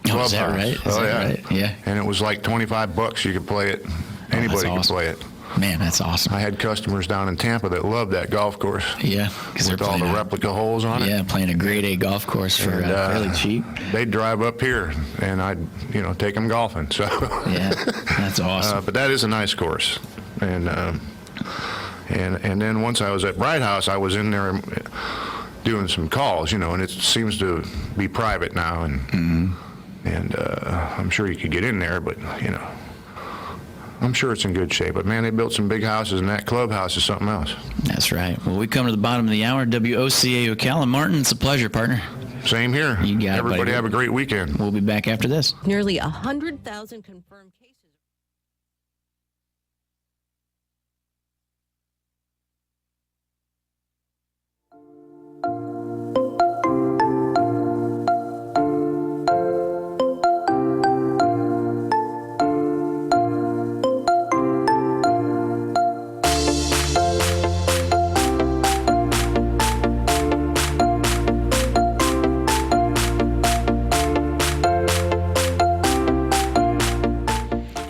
clubhouse. Is that right? Is that right? Yeah. And it was like $25. You could play it. Anybody could play it. Man, that's awesome. I had customers down in Tampa that loved that golf course. Yeah, because with all the replica holes on it. Yeah, playing a grade A golf course for fairly cheap. They'd drive up here, and I'd take them golfing. So yeah, that's awesome. But that is a nice course, and then once I was at Bright House, I was in there doing some calls, and it seems to be private now, and I'm sure you could get in there, but I'm sure it's in good shape. But, man, they built some big houses, and that clubhouse is something else. That's right. Well, we come to the bottom of the hour. WOCA Ocala. Martin, it's a pleasure, partner. Same here. You got Everybody it, buddy. have a great weekend. We'll be back after this. Nearly 100,000 confirmed cases.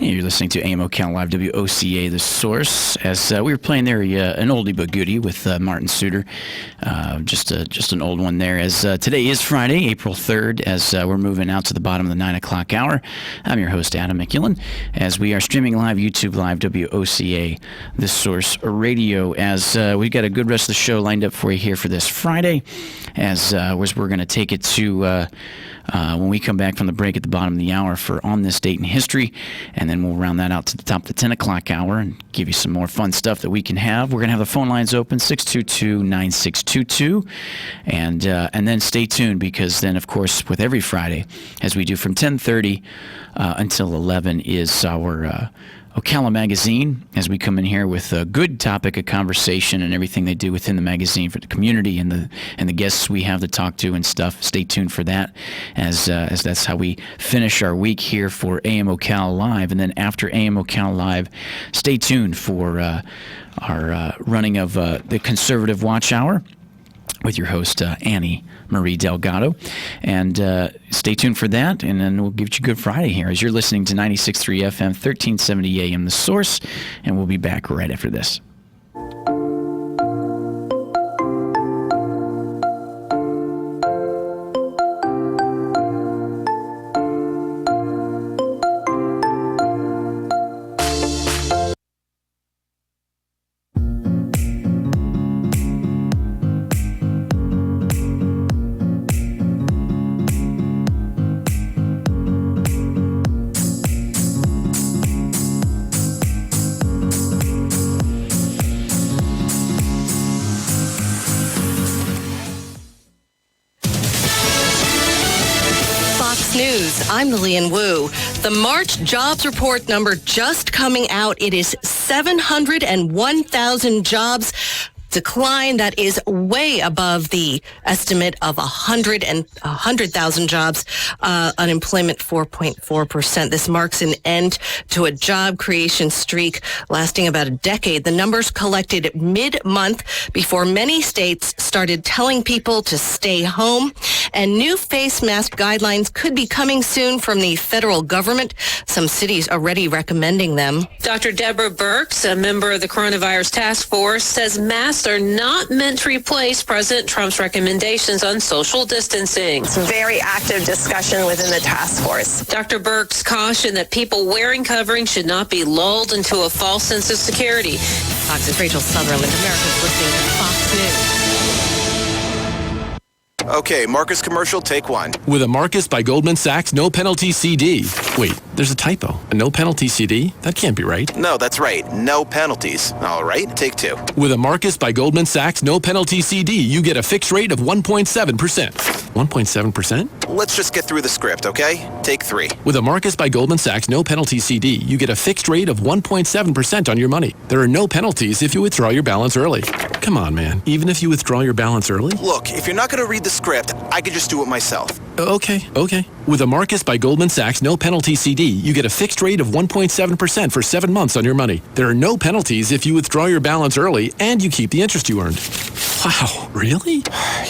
You're listening to AM Ocala Live, WOCA, The Source. As we were playing there, an oldie but goodie with Martin Suter, just an old one there. As today is Friday, April 3rd, as we're moving out to the bottom of the 9 o'clock hour. I'm your host, Adam McKillen, as we are streaming live, YouTube Live, WOCA, The Source Radio. As we've got a good rest of the show lined up for you here for this Friday, as we're going to take it to when we come back from the break at the bottom of the hour for On This Date in History, and then we'll round that out to the top of the 10 o'clock hour and give you some more fun stuff that we can have. We're going to have the phone lines open, 622-9622, and then stay tuned, because then, of course, with every Friday, as we do from 10:30 until 11, is our Ocala Magazine, as we come in here with a good topic of conversation and everything they do within the magazine for the community and the guests we have to talk to and stuff. Stay tuned for that, as that's how we finish our week here for AM Ocala Live. And then after AM Ocala Live, stay tuned for our running of the Conservative Watch Hour with your host, Annie Marie Delgado. And stay tuned for that, and then we'll give you Good Friday here as you're listening to 96.3 FM, 1370 AM, The Source, and we'll be back right after this. I'm Lillian Wu. The March jobs report number just coming out. It is 701,000 jobs. decline that is way above the estimate of 100,000 jobs. Unemployment 4.4%. This marks an end to a job creation streak lasting about a decade. The numbers collected mid-month before many states started telling people to stay home, and new face mask guidelines could be coming soon from the federal government. Some cities already recommending them. Dr. Deborah Birx, a member of the coronavirus task force, says masks are not meant to replace President Trump's recommendations on social distancing. It's very active discussion within the task force. Dr. Birx cautioned that people wearing coverings should not be lulled into a false sense of security. Fox's Rachel Sutherland, America's listening to Fox News. Okay, Marcus commercial, take one. With a Marcus by Goldman Sachs no penalty CD. Wait, there's a typo. A no penalty CD? That can't be right. No, that's right. No penalties. All right, take two. With a Marcus by Goldman Sachs no penalty CD, you get a fixed rate of 1.7%. 1.7%? Let's just get through the script, okay? Take three. With a Marcus by Goldman Sachs no penalty CD, you get a fixed rate of 1.7% on your money. There are no penalties if you withdraw your balance early. Come on, man. Even if you withdraw your balance early? Look, if you're not going to read the script, I could just do it myself. Okay. With a Marcus by Goldman Sachs no penalty CD, you get a fixed rate of 1.7% for 7 months on your money. There are no penalties if you withdraw your balance early, and you keep the interest you earned. Wow, really?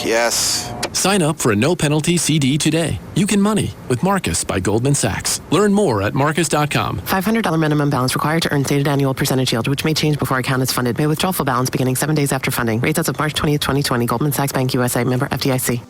Yes. Sign up for a no penalty CD today. You can money with Marcus by Goldman Sachs. Learn more at marcus.com. $500 minimum balance required to earn stated annual percentage yield, which may change before account is funded. May withdraw full balance beginning 7 days after funding. Rates as of March 20th, 2020. Goldman Sachs Bank USA. Member FDIC.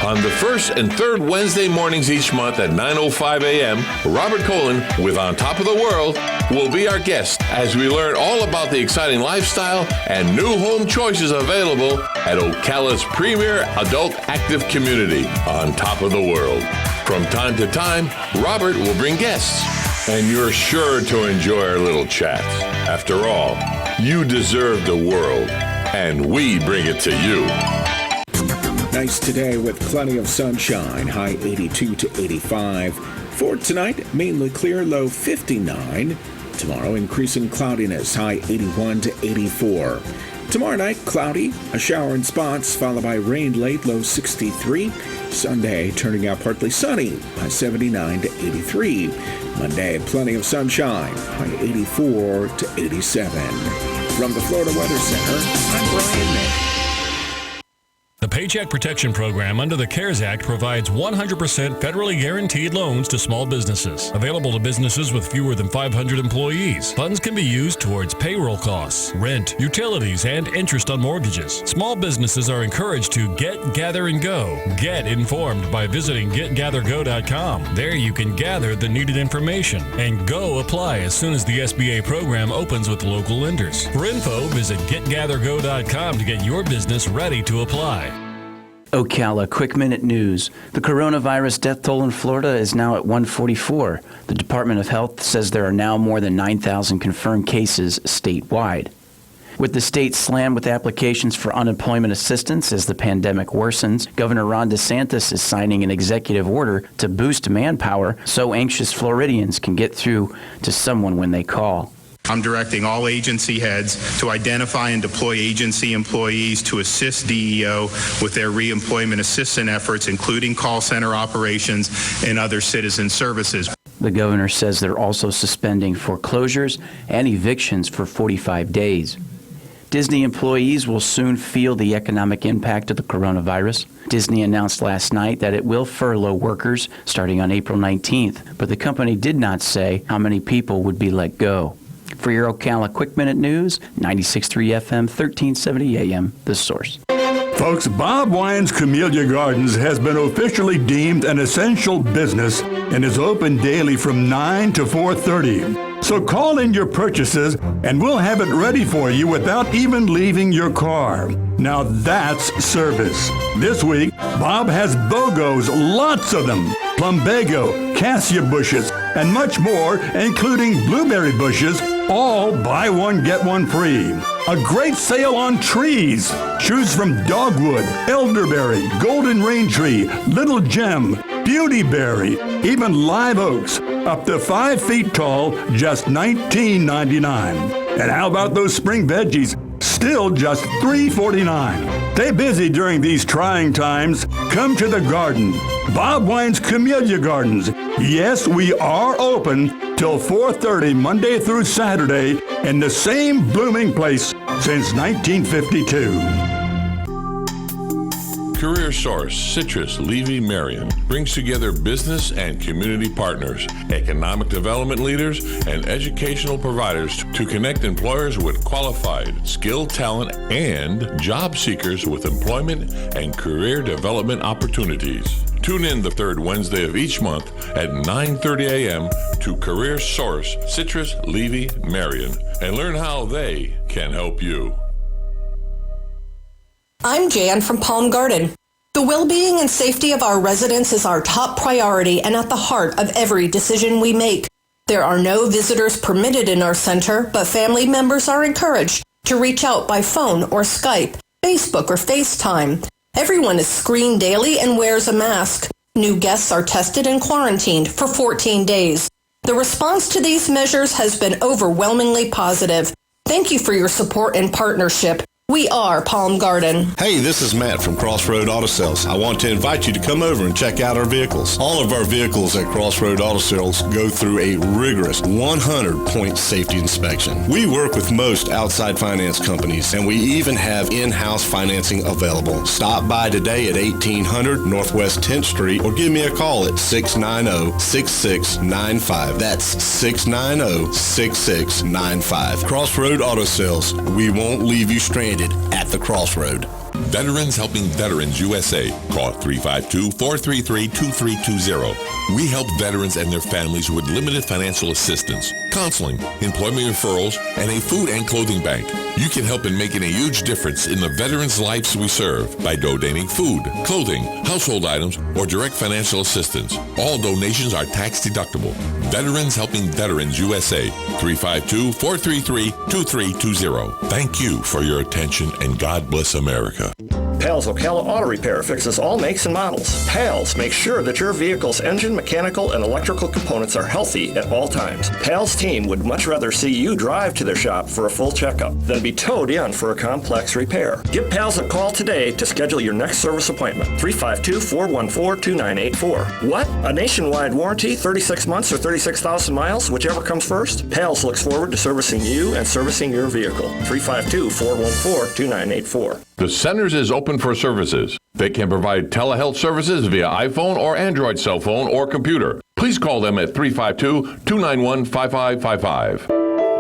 On the first and third Wednesday mornings each month at 9:05 a.m., Robert Colin with On Top of the World will be our guest as we learn all about the exciting lifestyle and new home choices available at Ocala's premier adult active community, On Top of the World. From time to time, Robert will bring guests, and you're sure to enjoy our little chats. After all, you deserve the world, and we bring it to you. Nice today with plenty of sunshine, high 82 to 85. For tonight, mainly clear, low 59. Tomorrow, increasing cloudiness, high 81 to 84. Tomorrow night, cloudy, a shower in spots, followed by rain late, low 63. Sunday, turning out partly sunny, high 79 to 83. Monday, plenty of sunshine, high 84 to 87. From the Florida Weather Center, I'm Brian May. The Paycheck Protection Program under the CARES Act provides 100% federally guaranteed loans to small businesses. Available to businesses with fewer than 500 employees. Funds can be used towards payroll costs, rent, utilities, and interest on mortgages. Small businesses are encouraged to get, gather, and go. Get informed by visiting getgathergo.com. There you can gather the needed information and go apply as soon as the SBA program opens with local lenders. For info, visit getgathergo.com to get your business ready to apply. Ocala, quick minute news. The coronavirus death toll in Florida is now at 144. The Department of Health says there are now more than 9,000 confirmed cases statewide. With the state slammed with applications for unemployment assistance as the pandemic worsens, Governor Ron DeSantis is signing an executive order to boost manpower so anxious Floridians can get through to someone when they call. I'm directing all agency heads to identify and deploy agency employees to assist DEO with their reemployment assistance efforts, including call center operations and other citizen services. The governor says they're also suspending foreclosures and evictions for 45 days. Disney employees will soon feel the economic impact of the coronavirus. Disney announced last night that it will furlough workers starting on April 19th, but the company did not say how many people would be let go. For your Ocala Quick Minute News, 96.3 FM, 1370 AM, The Source. Folks, Bob Wine's Camellia Gardens has been officially deemed an essential business and is open daily from 9 to 4:30. So call in your purchases and we'll have it ready for you without even leaving your car. Now that's service. This week, Bob has BOGOs, lots of them. Plumbago, cassia bushes, and much more, including blueberry bushes, all buy one, get one free. A great sale on trees. Choose from dogwood, elderberry, golden rain tree, little gem, beautyberry, even live oaks, up to 5 feet tall, just $19.99. And how about those spring veggies? Still just $3.49. Stay busy during these trying times. Come to the garden. Bob Wine's Camellia Gardens. Yes, we are open till 4:30 Monday through Saturday in the same blooming place since 1952. Career Source, Citrus, Levy, Marion brings together business and community partners, economic development leaders, and educational providers to connect employers with qualified, skilled talent and job seekers with employment and career development opportunities. Tune in the third Wednesday of each month at 9:30 a.m. to Career Source, Citrus, Levy, Marion, and learn how they can help you. I'm Jan from Palm Garden. The well-being and safety of our residents is our top priority and at the heart of every decision we make. There are no visitors permitted in our center, but family members are encouraged to reach out by phone or Skype, Facebook or FaceTime. Everyone is screened daily and wears a mask. New guests are tested and quarantined for 14 days. The response to these measures has been overwhelmingly positive. Thank you for your support and partnership. We are Palm Garden. Hey, this is Matt from Crossroad Auto Sales. I want to invite you to come over and check out our vehicles. All of our vehicles at Crossroad Auto Sales go through a rigorous 100-point safety inspection. We work with most outside finance companies, and we even have in-house financing available. Stop by today at 1800 Northwest 10th Street or give me a call at 690-6695. That's 690-6695. Crossroad Auto Sales. We won't leave you stranded at the crossroad. Veterans Helping Veterans USA. Call 352-433-2320. We help veterans and their families with limited financial assistance, counseling, employment referrals, and a food and clothing bank. You can help in making a huge difference in the veterans' lives we serve by donating food, clothing, household items, or direct financial assistance. All donations are tax deductible. Veterans Helping Veterans USA. 352-433-2320. Thank you for your attention and God bless America. Pals Ocala Auto Repair fixes all makes and models. Pals makes sure that your vehicle's engine, mechanical, and electrical components are healthy at all times. Pals team would much rather see you drive to their shop for a full checkup than be towed in for a complex repair. Give Pals a call today to schedule your next service appointment. 352-414-2984. What? A nationwide warranty, 36 months or 36,000 miles, whichever comes first? Pals looks forward to servicing you and servicing your vehicle. 352-414-2984. The Centers is open for services. They can provide telehealth services via iPhone or Android cell phone or computer. Please call them at 352-291-5555.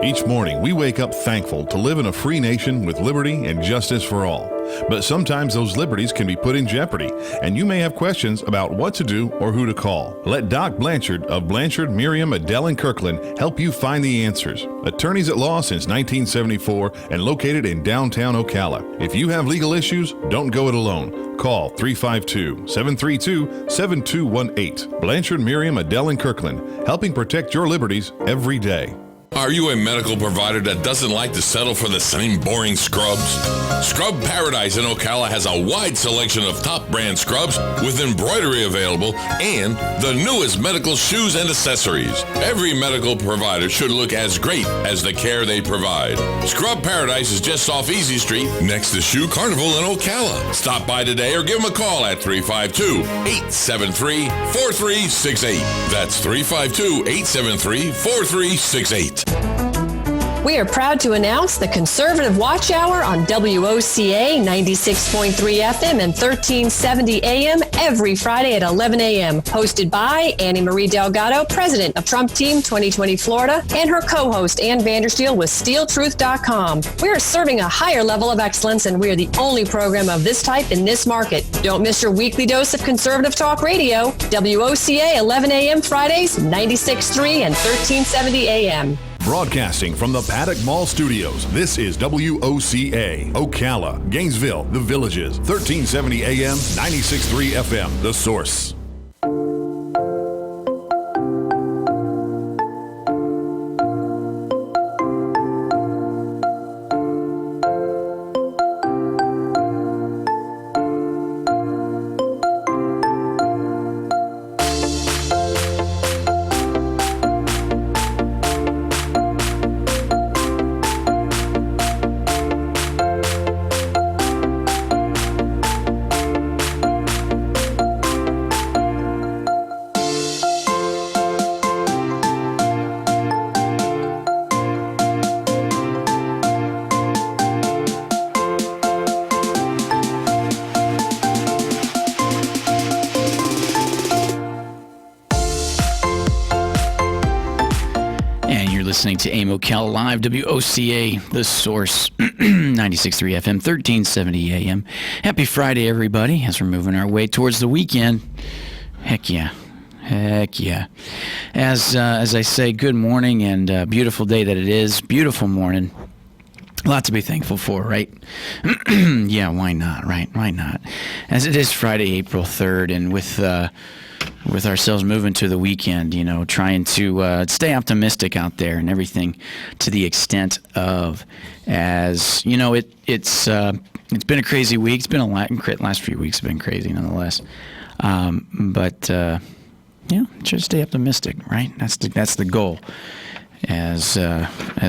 Each morning, we wake up thankful to live in a free nation with liberty and justice for all. But sometimes those liberties can be put in jeopardy, and you may have questions about what to do or who to call. Let Doc Blanchard of Blanchard, Miriam, Adele, and Kirkland help you find the answers. Attorneys at law since 1974 and located in downtown Ocala. If you have legal issues, don't go it alone. Call 352-732-7218. Blanchard, Miriam, Adele, and Kirkland, helping protect your liberties every day. Are you a medical provider that doesn't like to settle for the same boring scrubs? Scrub Paradise in Ocala has a wide selection of top brand scrubs with embroidery available and the newest medical shoes and accessories. Every medical provider should look as great as the care they provide. Scrub Paradise is just off Easy Street next to Shoe Carnival in Ocala. Stop by today or give them a call at 352-873-4368. That's 352-873-4368. We are proud to announce the Conservative Watch Hour on WOCA 96.3 FM and 1370 AM every Friday at 11 a.m. Hosted by Annie Marie Delgado, President of Trump Team 2020 Florida, and her co-host Ann Vandersteel with SteelTruth.com. We are serving a higher level of excellence, and we are the only program of this type in this market. Don't miss your weekly dose of conservative talk radio. WOCA 11 a.m. Fridays, 96.3 and 1370 a.m. Broadcasting from the Paddock Mall Studios, this is WOCA, Ocala, Gainesville, The Villages, 1370 AM, 96.3 FM, The Source. Listening to AIM Ocala Live, WOCA, The Source, 96.3 FM, 1370 AM. Happy Friday, everybody, as we're moving our way towards the weekend. Heck yeah. Heck yeah. As I say, good morning and beautiful day that it is. Beautiful morning. A lot to be thankful for, right? Yeah, why not, right? Why not? As it is Friday, April 3rd, and with ourselves moving to the weekend, you know, trying to stay optimistic out there and everything to the extent of, as, you know, it's been a crazy week. It's been last few weeks have been crazy nonetheless. But just stay optimistic, right? That's the goal. As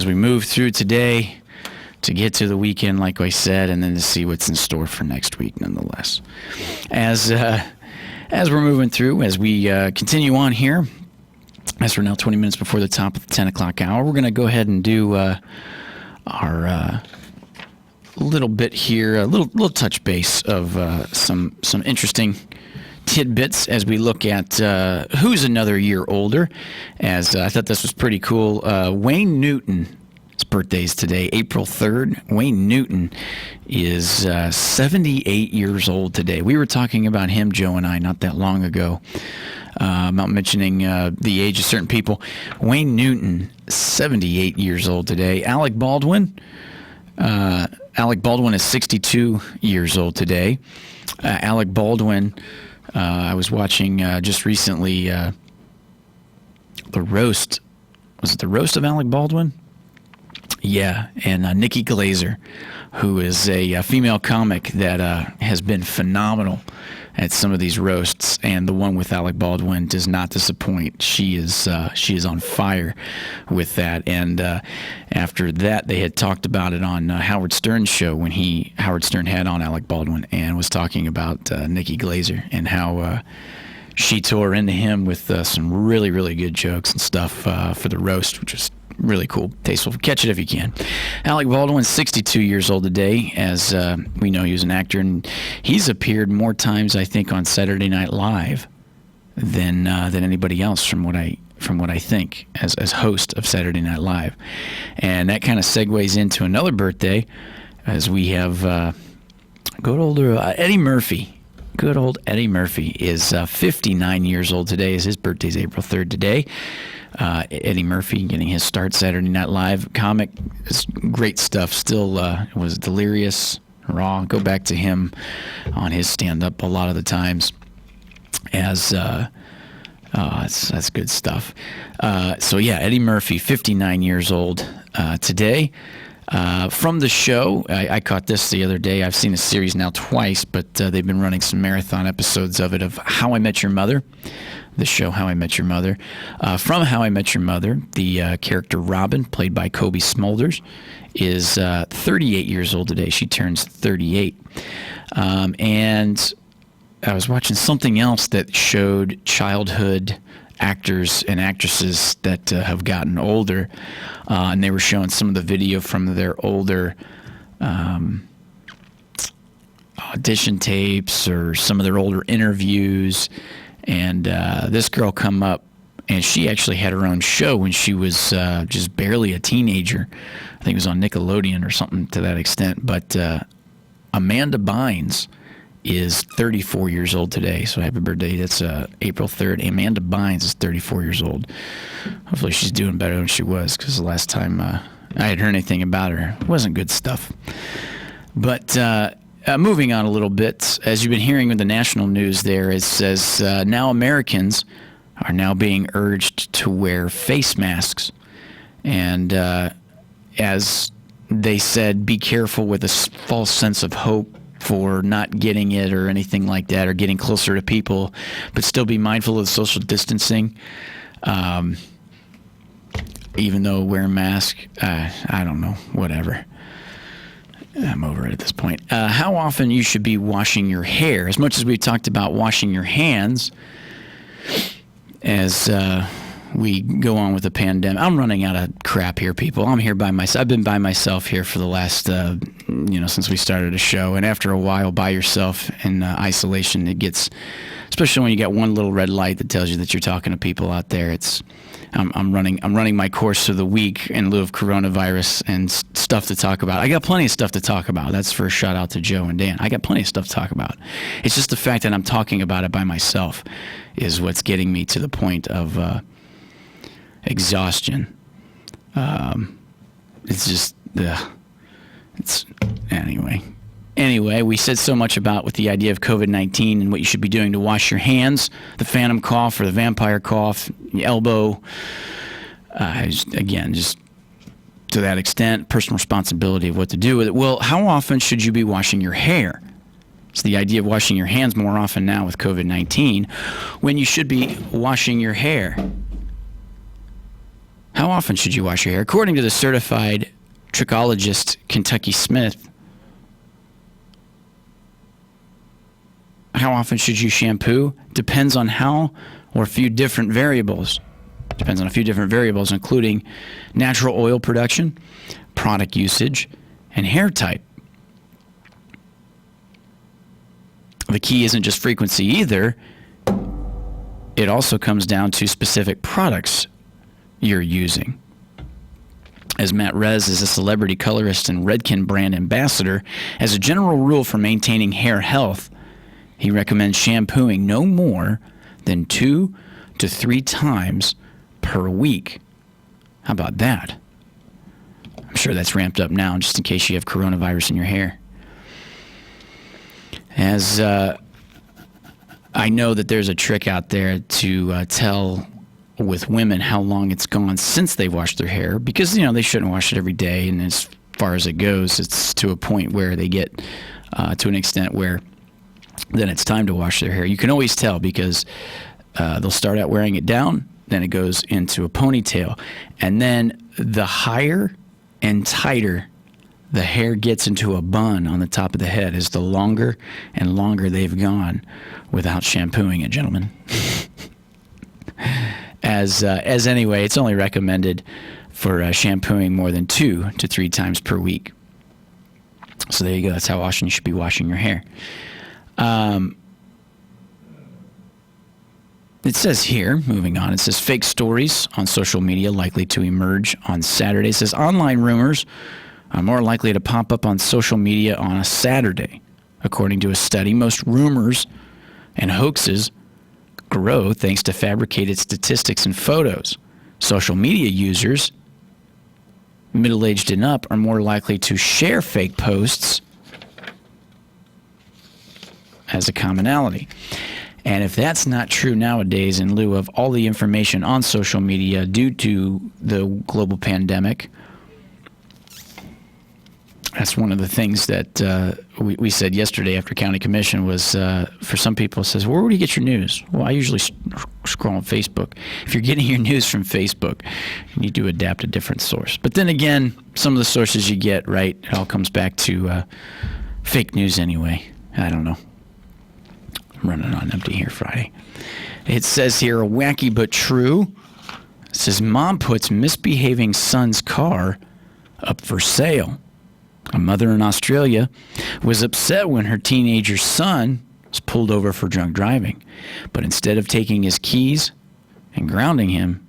we move through today to get to the weekend, like I said, and then to see what's in store for next week nonetheless. As we're moving through, as we continue on here, as we're now 20 minutes before the top of the 10 o'clock hour, we're going to go ahead and do our little bit here, a little touch base of some interesting tidbits as we look at who's another year older. As I thought this was pretty cool. Wayne Newton. His birthday is today, April 3rd. Wayne Newton is 78 years old today. We were talking about him, Joe and I, not that long ago, about mentioning the age of certain people. Wayne Newton, 78 years old today. Alec Baldwin is 62 years old today. Alec Baldwin, I was watching just recently the roast. Was it the roast of Alec Baldwin? Yeah, and Nikki Glazer, who is a female comic that has been phenomenal at some of these roasts, and the one with Alec Baldwin does not disappoint. She is on fire with that. And after that, they had talked about it on Howard Stern's show when Howard Stern had on Alec Baldwin and was talking about Nikki Glazer and how she tore into him with some really, really good jokes and stuff for the roast, which is really cool, tasteful. Catch it if you can. Alec Baldwin, 62 years old today. As we know, he was an actor, and he's appeared more times, I think, on Saturday Night Live than anybody else, from what I think, as host of Saturday Night Live. And that kind of segues into another birthday, as we have good old Eddie Murphy. Good old Eddie Murphy is 59 years old today, as his birthday is April 3rd today. Eddie Murphy getting his start Saturday Night Live. Comic, great stuff. Still was delirious, raw. Go back to him on his stand-up a lot of the times. That's good stuff. So yeah, Eddie Murphy, 59 years old today. From the show, I caught this the other day. I've seen the series now twice, but they've been running some marathon episodes of it, of How I Met Your Mother. The show How I Met Your Mother. From How I Met Your Mother, the character Robin, played by Kobe Smulders, is 38 years old today. She turns 38. And I was watching something else that showed childhood actors and actresses that have gotten older, and they were showing some of the video from their older audition tapes or some of their older interviews. And this girl come up, and she actually had her own show when she was just barely a teenager. I think it was on Nickelodeon or something to that extent. But Amanda Bynes is 34 years old today. So happy birthday. That's April 3rd. Amanda Bynes is 34 years old. Hopefully she's doing better than she was, because the last time I had heard anything about her, it wasn't good stuff. But moving on a little bit, as you've been hearing with the national news there, it says now Americans are now being urged to wear face masks. And as they said, be careful with a false sense of hope for not getting it or anything like that, or getting closer to people, but still be mindful of social distancing. Even though wear a mask, I don't know, whatever. I'm over it at this point. How often you should be washing your hair. As much as we talked about washing your hands as we go on with the pandemic. I'm running out of crap here, people. I'm here by myself. I've been by myself here for the last, since we started the show. And after a while, by yourself in isolation, it gets, especially when you got one little red light that tells you that you're talking to people out there. I'm running my course for the week in lieu of coronavirus and stuff to talk about. I got plenty of stuff to talk about. That's for a shout out to Joe and Dan. I got plenty of stuff to talk about. It's just the fact that I'm talking about it by myself is what's getting me to the point of exhaustion. It's just Anyway, we said so much about with the idea of COVID-19 and what you should be doing to wash your hands, the phantom cough or the vampire cough, the elbow. Again, just to that extent, personal responsibility of what to do with it. Well, how often should you be washing your hair? It's the idea of washing your hands more often now with COVID-19 when you should be washing your hair. How often should you wash your hair? According to the certified trichologist Kentucky Smith, how often should you shampoo? Depends on a few different variables. Depends on a few different variables, including natural oil production, product usage, and hair type. The key isn't just frequency either. It also comes down to specific products you're using. As Matt Rez is a celebrity colorist and Redken brand ambassador, as a general rule for maintaining hair health, he recommends shampooing no more than 2 to 3 times per week. How about that? I'm sure that's ramped up now just in case you have coronavirus in your hair. As I know that there's a trick out there to tell with women how long it's gone since they washed their hair, because they shouldn't wash it every day, and as far as it goes, it's to a point where they get to an extent where then it's time to wash their hair. You can always tell because they'll start out wearing it down, then it goes into a ponytail, and then the higher and tighter the hair gets into a bun on the top of the head is the longer and longer they've gone without shampooing it, gentlemen. As anyway, it's only recommended for shampooing more than 2 to 3 times per week. So there you go. That's how often you should be washing your hair. It says here, moving on, it says fake stories on social media likely to emerge on Saturday. It says online rumors are more likely to pop up on social media on a Saturday. According to a study, most rumors and hoaxes grow thanks to fabricated statistics and photos. Social media users, middle-aged and up, are more likely to share fake posts as a commonality. And if that's not true nowadays, in lieu of all the information on social media due to the global pandemic, that's one of the things that we said yesterday after County Commission was, for some people, it says, where would you get your news? Well, I usually scroll on Facebook. If you're getting your news from Facebook, you need to adapt a different source. But then again, some of the sources you get, right, it all comes back to fake news anyway. I don't know. I'm running on empty here Friday. It says here, wacky but true. It says, mom puts misbehaving son's car up for sale. A mother in Australia was upset when her teenager son was pulled over for drunk driving. But instead of taking his keys and grounding him,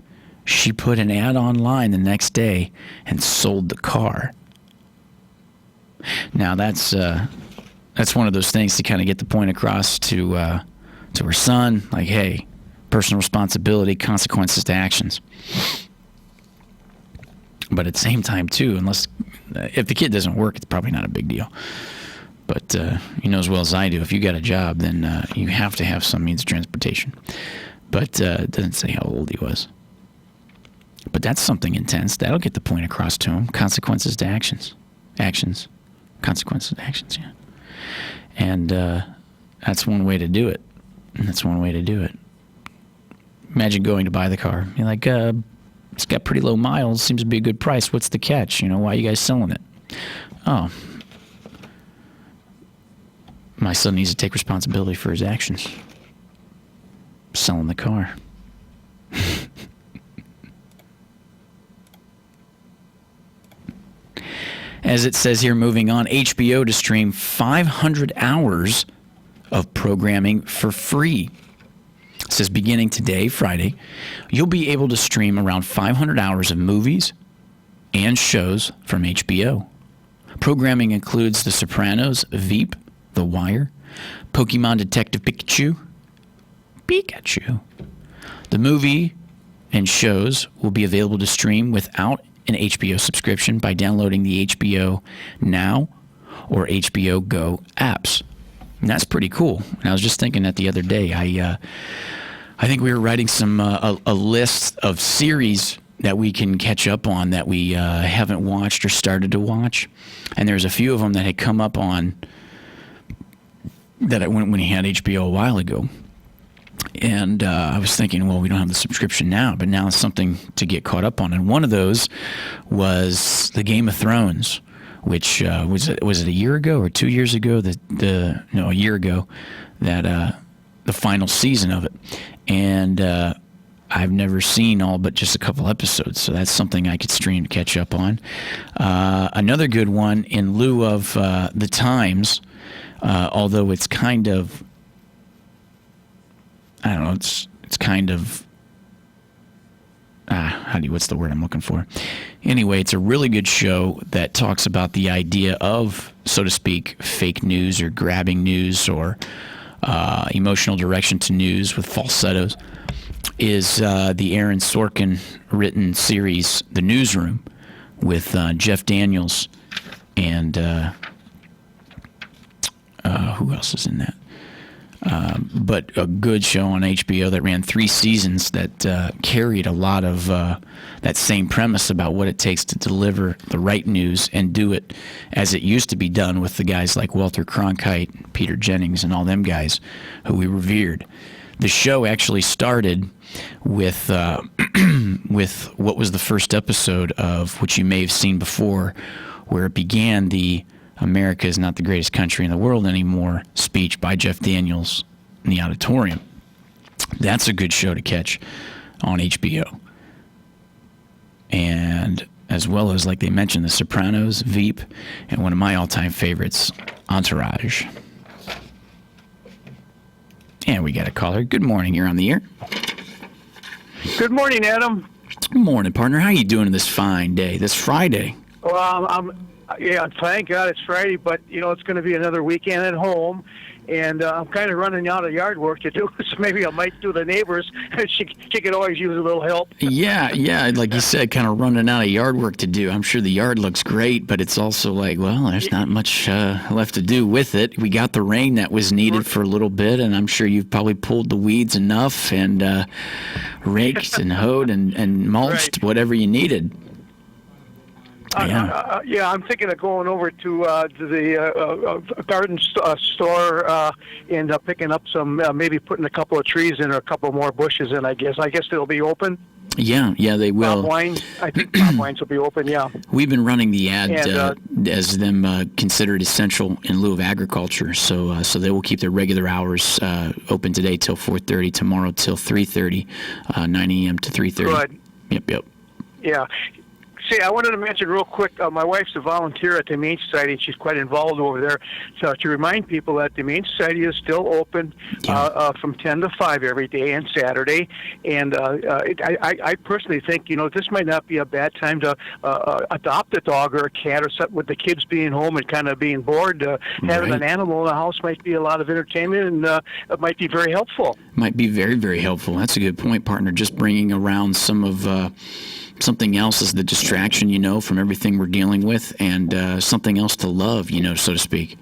she put an ad online the next day and sold the car. Now that's that's one of those things to kind of get the point across to her son, like, hey, personal responsibility, consequences to actions. But at the same time, too, if the kid doesn't work, it's probably not a big deal. But you know as well as I do, if you got a job, then you have to have some means of transportation. But it doesn't say how old he was. But that's something intense. That'll get the point across to him. Consequences to actions. Actions. Consequences to actions, yeah. And that's one way to do it. Imagine going to buy the car. You're like, it's got pretty low miles. Seems to be a good price. What's the catch? Why are you guys selling it? Oh. My son needs to take responsibility for his actions. Selling the car. As it says here, moving on, HBO to stream 500 hours of programming for free. It says beginning today, Friday, you'll be able to stream around 500 hours of movies and shows from HBO. Programming includes The Sopranos, Veep, The Wire, Pokemon Detective Pikachu. The movie and shows will be available to stream without an HBO subscription by downloading the HBO Now or HBO Go apps. And that's pretty cool. And I was just thinking that the other day. I think we were writing a list of series that we can catch up on that we haven't watched or started to watch. And there's a few of them that had come up on that I went when he had HBO a while ago. And I was thinking, well, we don't have the subscription now, but now it's something to get caught up on. And one of those was the Game of Thrones, which was it a year ago or 2 years ago? A year ago, that the final season of it. And I've never seen all but just a couple episodes, so that's something I could stream to catch up on. Another good one, in lieu of The Times, although it's kind of, I don't know, it's kind of, what's the word I'm looking for? Anyway, it's a really good show that talks about the idea of, so to speak, fake news or grabbing news or emotional direction to news with falsettos, is the Aaron Sorkin written series, The Newsroom, with Jeff Daniels and who else is in that? But a good show on HBO that ran 3 seasons that carried a lot of that same premise about what it takes to deliver the right news and do it as it used to be done with the guys like Walter Cronkite, Peter Jennings, and all them guys who we revered. The show actually started with with what was the first episode of, which you may have seen before, where it began the America is not the greatest country in the world anymore speech by Jeff Daniels in the auditorium. That's a good show to catch on HBO. And as well as, like they mentioned, The Sopranos, Veep, and one of my all-time favorites, Entourage. And we got a caller. Good morning. You're on the air. Good morning, Adam. Good morning, partner. How you doing this fine day, this Friday? Well, yeah, thank God it's Friday, but, it's going to be another weekend at home, and I'm kind of running out of yard work to do, so maybe I might do the neighbors. She could always use a little help. Yeah, like you said, kind of running out of yard work to do. I'm sure the yard looks great, but it's also like, well, there's not much left to do with it. We got the rain that was needed for a little bit, and I'm sure you've probably pulled the weeds enough and raked and hoed and mulched whatever you needed. Yeah, I'm thinking of going over to the garden store and picking up some, maybe putting a couple of trees in or a couple more bushes in, I guess. I guess they'll be open. Yeah, they will. I think Bob Wines will be open, yeah. We've been running the ad as them considered essential in lieu of agriculture, so they will keep their regular hours open today till 4:30, tomorrow till 3:30, 9 a.m. to 3:30. Good. Yep. Yeah. Say, I wanted to mention real quick, my wife's a volunteer at the Humane Society, and she's quite involved over there. So to remind people that the Humane Society is still open from 10 to 5 every day and Saturday. And I personally think, this might not be a bad time to adopt a dog or a cat or something, with the kids being home and kind of being bored. Having an animal in the house might be a lot of entertainment, and it might be very helpful. Might be very, very helpful. That's a good point, partner. Just bringing around some of something else as the distraction, from everything we're dealing with, and something else to love, so to speak.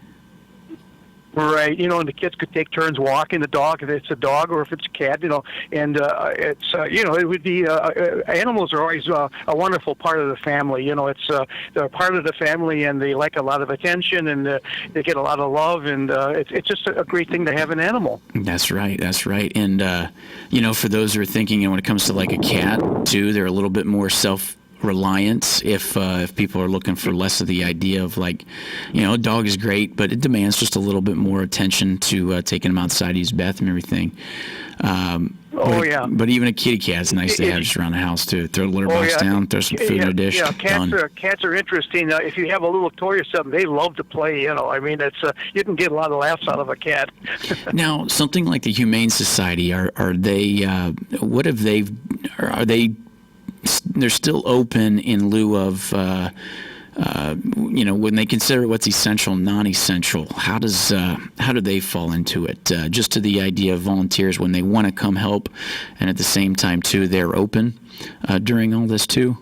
Right, and the kids could take turns walking the dog if it's a dog or if it's a cat, and it's, it would be, animals are always a wonderful part of the family. It's they're part of the family, and they like a lot of attention, and they get a lot of love, and it's just a great thing to have an animal. That's right. And, for those who are thinking, when it comes to like a cat, too, they're a little bit more reliance if people are looking for less of the idea of a dog is great, but it demands just a little bit more attention to taking them outside to use the bathroom and everything. But even a kitty cat is nice to have just around the house too. Throw the litter box down, throw some food in a dish. Yeah, cats are interesting. If you have a little toy or something, they love to play. It's you can get a lot of laughs out of a cat. Now, something like the Humane Society, are they? What have they? Are they? They're still open in lieu of, when they consider what's essential, non-essential. How do they fall into it? Just to the idea of volunteers when they want to come help, and at the same time too, they're open during all this too.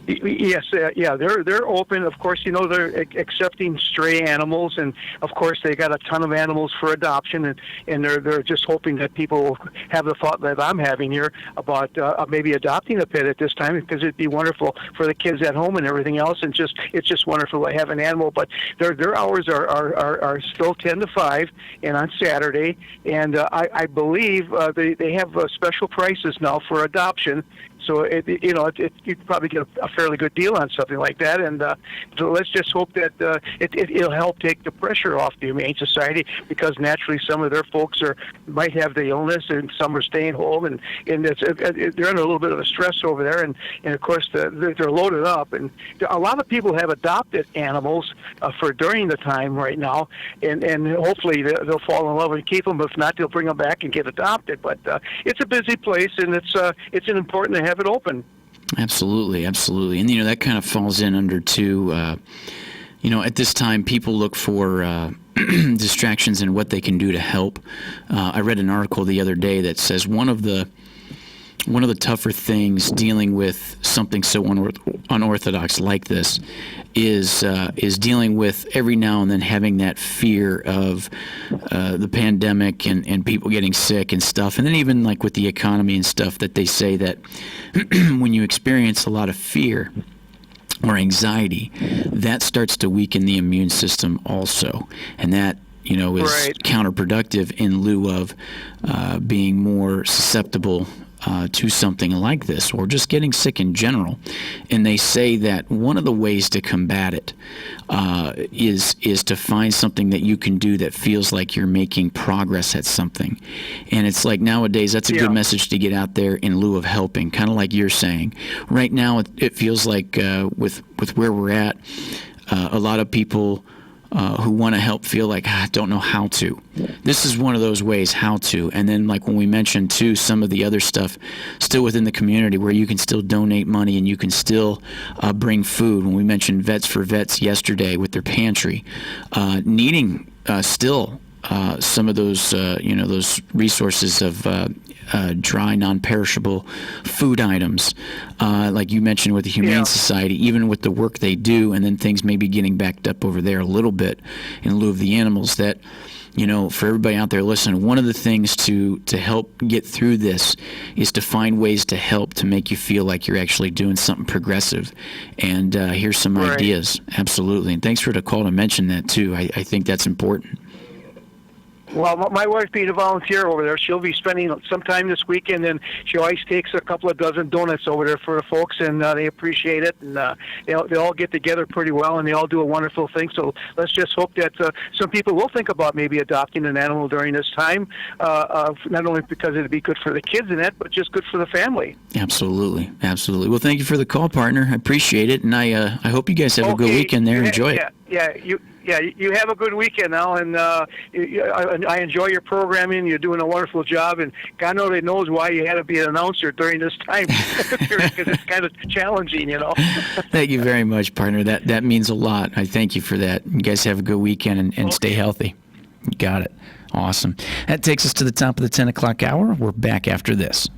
Yes, they're open. Of course, they're accepting stray animals, and of course they got a ton of animals for adoption, and they're just hoping that people will have the thought that I'm having here about maybe adopting a pet at this time, because it'd be wonderful for the kids at home and everything else, and it's just wonderful to have an animal. But their hours are still 10 to 5, and on Saturday, and I believe they have special prices now for adoption. So you'd probably get a fairly good deal on something like that, and so let's just hope that it'll help take the pressure off the Humane Society, because naturally some of their folks might have the illness, and some are staying home, and they're under a little bit of a stress over there, and of course they're loaded up, and a lot of people have adopted animals for during the time right now, and hopefully they'll fall in love and keep them. If not, they'll bring them back and get adopted. But it's a busy place, and it's important to have it open. Absolutely. And that kind of falls in under too. At this time, people look for distractions and what they can do to help. I read an article the other day that says one of the tougher things dealing with something so unorthodox like this is dealing with every now and then having that fear of the pandemic and people getting sick and stuff. And then even like with the economy and stuff, that they say that when you experience a lot of fear or anxiety, that starts to weaken the immune system also. And that is counterproductive in lieu of being more susceptible to something like this, or just getting sick in general. And they say that one of the ways to combat it is to find something that you can do that feels like you're making progress at something. And it's like nowadays, that's a good message to get out there in lieu of helping, kind of like you're saying. Right now, it feels like with where we're at, a lot of people who want to help feel like, I don't know how to. This is one of those ways how to. And then like when we mentioned too, some of the other stuff still within the community where you can still donate money and you can still bring food. When we mentioned Vets for Vets yesterday with their pantry, needing still some of those, those resources of dry, non-perishable food items, like you mentioned with the Humane Society, even with the work they do, and then things maybe getting backed up over there a little bit in lieu of the animals. That, for everybody out there listening, one of the things to help get through this is to find ways to help to make you feel like you're actually doing something progressive. And here's some ideas. Absolutely. And thanks for the call to mention that too. I think that's important. Well, my wife being a volunteer over there, she'll be spending some time this weekend, and she always takes a couple of dozen donuts over there for the folks, and they appreciate it, and they all get together pretty well, and they all do a wonderful thing. So let's just hope that some people will think about maybe adopting an animal during this time, not only because it'd be good for the kids in it, but just good for the family. Absolutely. Well, thank you for the call, partner. I appreciate it, and I hope you guys have a good weekend there. Enjoy it. You have a good weekend now, and I enjoy your programming. You're doing a wonderful job, and God knows why you had to be an announcer during this time because it's kind of challenging, Thank you very much, partner. That means a lot. I thank you for that. You guys have a good weekend and stay healthy. You got it. Awesome. That takes us to the top of the 10 o'clock hour. We're back after this.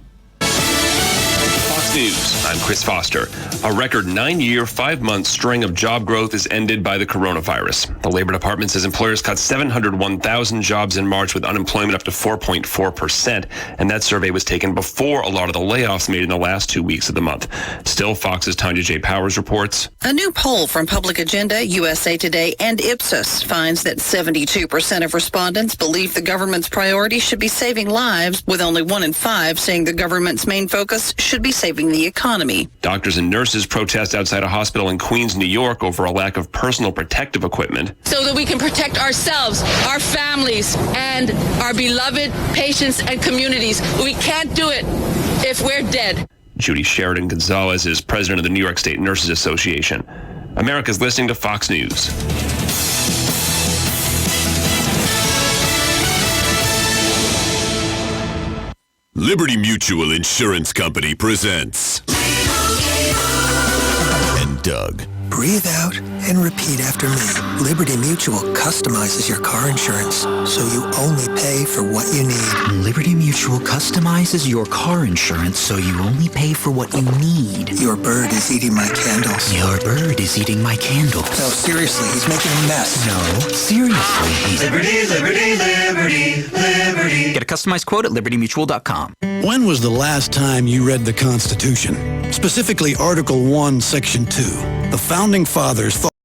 News. I'm Chris Foster. A record 9-year, 5-month string of job growth is ended by the coronavirus. The Labor Department says employers cut 701,000 jobs in March with unemployment up to 4.4%, and that survey was taken before a lot of the layoffs made in the last 2 weeks of the month. Still, Fox's Tanya J. Powers reports. A new poll from Public Agenda, USA Today, and Ipsos finds that 72% of respondents believe the government's priority should be saving lives, with only 1 in 5 saying the government's main focus should be saving the economy. Doctors and nurses protest outside a hospital in Queens, New York over a lack of personal protective equipment. So that we can protect ourselves, our families, and our beloved patients and communities. We can't do it if we're dead. Judy Sheridan Gonzalez is president of the New York State Nurses Association. America's listening to Fox News. Liberty Mutual Insurance Company presents. And Doug. Breathe out and repeat after me. Liberty Mutual customizes your car insurance so you only pay for what you need. Liberty Mutual customizes your car insurance so you only pay for what you need. Your bird is eating my candles. Your bird is eating my candles. No, seriously, he's making a mess. No, seriously, he's... Liberty, liberty, liberty, liberty. Get a customized quote at libertymutual.com. When was the last time you read the Constitution? Specifically Article 1, Section 2. The Founding Fathers thought